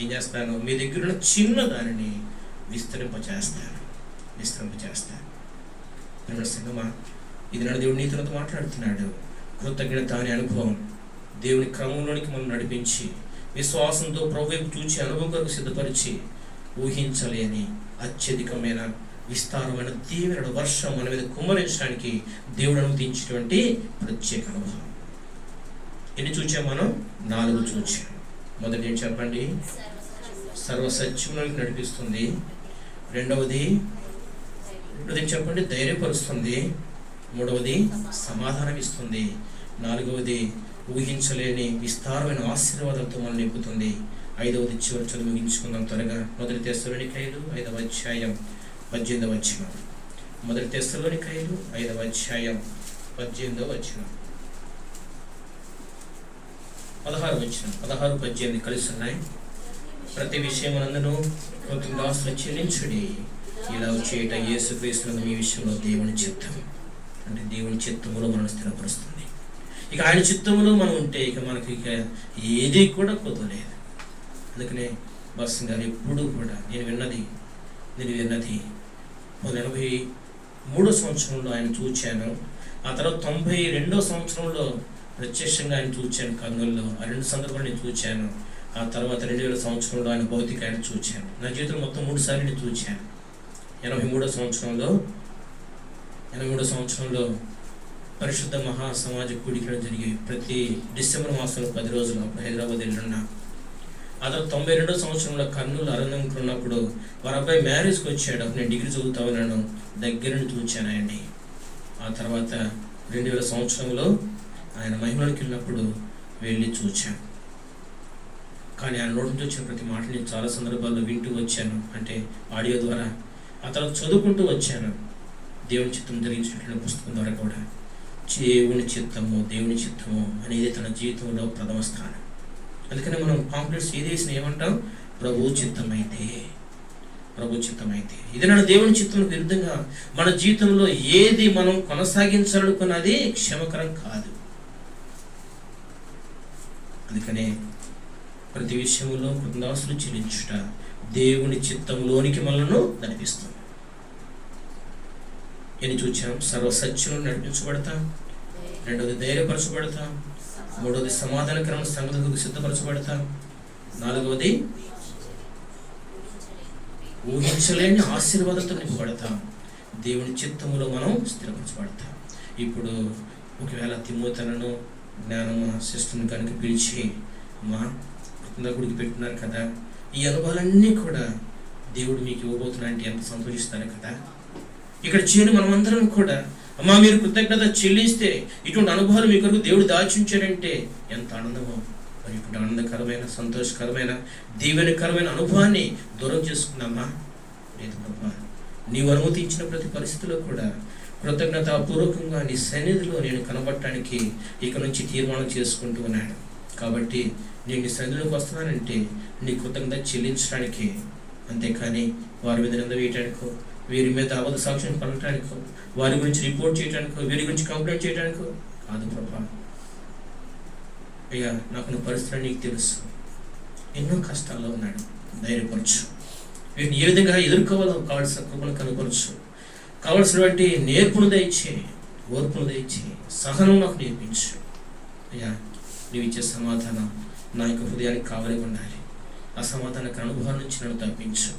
ఏం చేస్తాను, మీ దగ్గర ఉన్న చిన్న దానిని విస్తరింపచేస్తాను. విస్తరింపజేస్తాను. సంగమా, ఇది నా దేవుడు నీతితో మాట్లాడుతున్నాడు. కృతజ్ఞత అనే అనుభవం దేవుని క్రమంలోనికి మనం నడిపించి విశ్వాసంతో ప్రభువు చూచి అనుభవం కొరకు సిద్ధపరిచి ఊహించలేని అత్యధికమైన విస్తారమైన తీవ్ర వర్షం మన మీద కుమ్మరించడానికి దేవుడు అనుమతించినటువంటి ప్రత్యేక అనుభవం. ఎన్ని చూచాం మనం? 4 చూచాం. మొదటి ఏం చెప్పండి? సర్వసత్యంలోకి నడిపిస్తుంది. రెండవది చెప్పండి, ధైర్యపరుస్తుంది. మూడవది సమాధానం ఇస్తుంది. నాలుగవది ఊహించలేని విస్తారమైన ఆశీర్వాదాలతో మనం నింపుతుంది. ఐదవది చివరి చదువు ముగించుకుందాం త్వరగా. మొదటి తెస్సలోనికైలు 5వ అధ్యాయం 18వ వచనం. మొదటి తెస్సలోనికైలు 5వ అధ్యాయం 18వ వచనం, 16వ వచనం. 16, 18 కలిసి ఉన్నాయి. ప్రతి విషయమునందును కృతజ్ఞతాస్తుతులు చెల్లించుడి, ఇలా చేయట యేసుక్రీస్తునందు మీ విషయంలో దేవుని చిత్తం. అంటే దేవుని చిత్తములో మనం స్థిరపరుస్తుంది. ఇక ఆయన చిత్తములో మనం ఉంటే ఇక మనకి ఇక ఏది కూడా కుదరలేదు. అందుకనే బాస్సింగ్ గారు ఎప్పుడూ కూడా నేను విన్నది 1983 సంవత్సరంలో ఆయన చూచాను. ఆ తర్వాత 92వ సంవత్సరంలో ప్రత్యక్షంగా ఆయన చూచాను కర్నూలులో. ఆ 2 సందర్భాలు నేను చూచాను. ఆ తర్వాత 2000 సంవత్సరంలో ఆయన భౌతిక ఆయన చూచాను. నా జీవితంలో మొత్తం 3 సార్లు నేను చూచాను. 83వ సంవత్సరంలో పరిశుద్ధ మహాసమాజ కూడికలు జరిగి ప్రతి డిసెంబర్ మాసంలో 10 రోజులు అప్పుడు హైదరాబాద్ వెళ్ళున్నా. ఆ తర్వాత 92వ సంవత్సరంలో కర్నూలు అరణ్యంలో ఉన్నప్పుడు వారి అబ్బాయి మ్యారేజ్కి వచ్చాడు. అప్పుడు నేను డిగ్రీ చదువుతా ఉన్నాను. దగ్గర నుండి చూచాను ఆయన్ని. ఆ తర్వాత 2000 సంవత్సరంలో ఆయన మహిమలోకి వెళ్ళినప్పుడు వెళ్ళి చూచాను. కానీ ఆయన నోటి నుంచి వచ్చిన ప్రతి మాట నేను చాలా సందర్భాల్లో వింటూ వచ్చాను, అంటే ఆడియో ద్వారా. ఆ తర్వాత చదువుకుంటూ వచ్చాను. దేవుని చిత్తం జరిగించినటువంటి పుస్తకం ద్వారా కూడా దేవుని చిత్తము అనేది తన జీవితంలో ప్రథమ స్థానం. అందుకని మనం కాంప్లెక్స్ ఏది వేసిన ఏమంటాం? ప్రభు చిత్తమైతే. ఇది నా దేవుని చిత్తం విరుద్ధంగా మన జీవితంలో ఏది మనం కొనసాగించాలనుకున్నది క్షేమకరం కాదు. అందుకనే ప్రతి విషయంలో కృతజ్ఞతాస్తుతులు చెల్లించుట దేవుని చిత్తంలోనికి మనలను నడిపిస్తుంది. ఎన్ని చూచాం? సర్వసత్యంలో నడిపించబడతాం. రెండవది ధైర్యపరచబడతాం. మూడవది సమాధానకరమైన సంగతులకు సిద్ధపరచబడతాం. నాలుగవది ఊహించలేని ఆశీర్వాదంతో నింపబడతాం. దేవుని చిత్తములో మనం స్థిరపరచబడతాం. ఇప్పుడు ఒకవేళ తిమోతిను జ్ఞానమ్మ సిస్టర్ని కనుక పిలిచి అమ్మా గుడికి పెట్టున్నారు కదా, ఈ అనుభవాలన్నీ కూడా దేవుడు మీకు ఇవ్వబోతున్నాయంటే ఎంత సంతోషిస్తారు కదా. ఇక్కడ చేరి మనమందరం కూడా అమ్మా మీరు కృతజ్ఞత చెల్లిస్తే ఇటువంటి అనుభవాలు మీ కొరకు దేవుడు దాచించాడంటే ఎంత ఆనందమో. మరి ఇప్పుడు ఆనందకరమైన సంతోషకరమైన దీవెనకరమైన అనుభవాన్ని దూరం చేసుకున్నామా? లేదు ప్రభా, నీవు అనుమతించిన ప్రతి పరిస్థితిలో కూడా కృతజ్ఞతాపూర్వకంగా నీ సన్నిధిలో నేను కనబడటానికి ఇక నుంచి తీర్మానం చేసుకుంటూ ఉన్నాడు. కాబట్టి నేను నీ సన్నిధిలోకి వస్తున్నానంటే నీ కృతజ్ఞత చెల్లించడానికి, అంతేకాని వారి మీద నింద వేయటానికో, వీరి మీద అబద్ధ సాక్ష్యం పలకటానికో, వారి గురించి రిపోర్ట్ చేయడానికో, వీరి గురించి కంప్లైంట్ చేయడానికో కాదు ప్రభా. అయ్యా నాకు పరిస్థితి నీకు తెలుసు, ఎన్నో కష్టాల్లో ఉన్నాడు, ధైర్యపరచు. వీటిని ఏ విధంగా ఎదుర్కోవాలో కావాల్సిన కృపను కనుపరచు. కావలసినటువంటి నేర్పును దయచే, ఓర్పును దయచే, సహనం నాకు నేర్పించు. అయ్యా నీవు ఇచ్చే సమాధానం నా యొక్క హృదయానికి కావాలి ఉండాలి. ఆ సమాధానకు అనుభవం నుంచి నన్ను తప్పించు.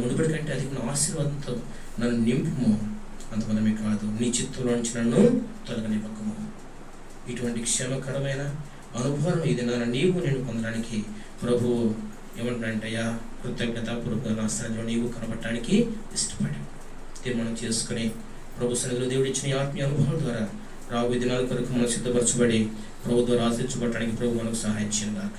మునుపటి కంటే అధిక ఆశీర్వాదంతో నన్ను నింపుము. అంతమందమే కాదు, నీ చిత్తంలో నుంచి నన్ను తొలగనివ్వకము. ఇటువంటి క్షేమకరమైన అనుభవం ఇది నీవు నేను పొందడానికి ప్రభువు ఏమంటాడంటయ్యా, కృతజ్ఞతాపూర్వక నా సన్నిధిలో నీవు కనబడటానికి ఇష్టపడి తీర్మానం చేసుకుని ప్రభు సన్నిధిలో దేవుడు ఇచ్చిన ఆత్మీయ అనుభవం ద్వారా రాబోయే దినాల కొరకు మనం సిద్ధపరచబడి ప్రభు ద్వారా ఆశ్రయించబడటానికి ప్రభు మనకు సహాయం చేయను గాక.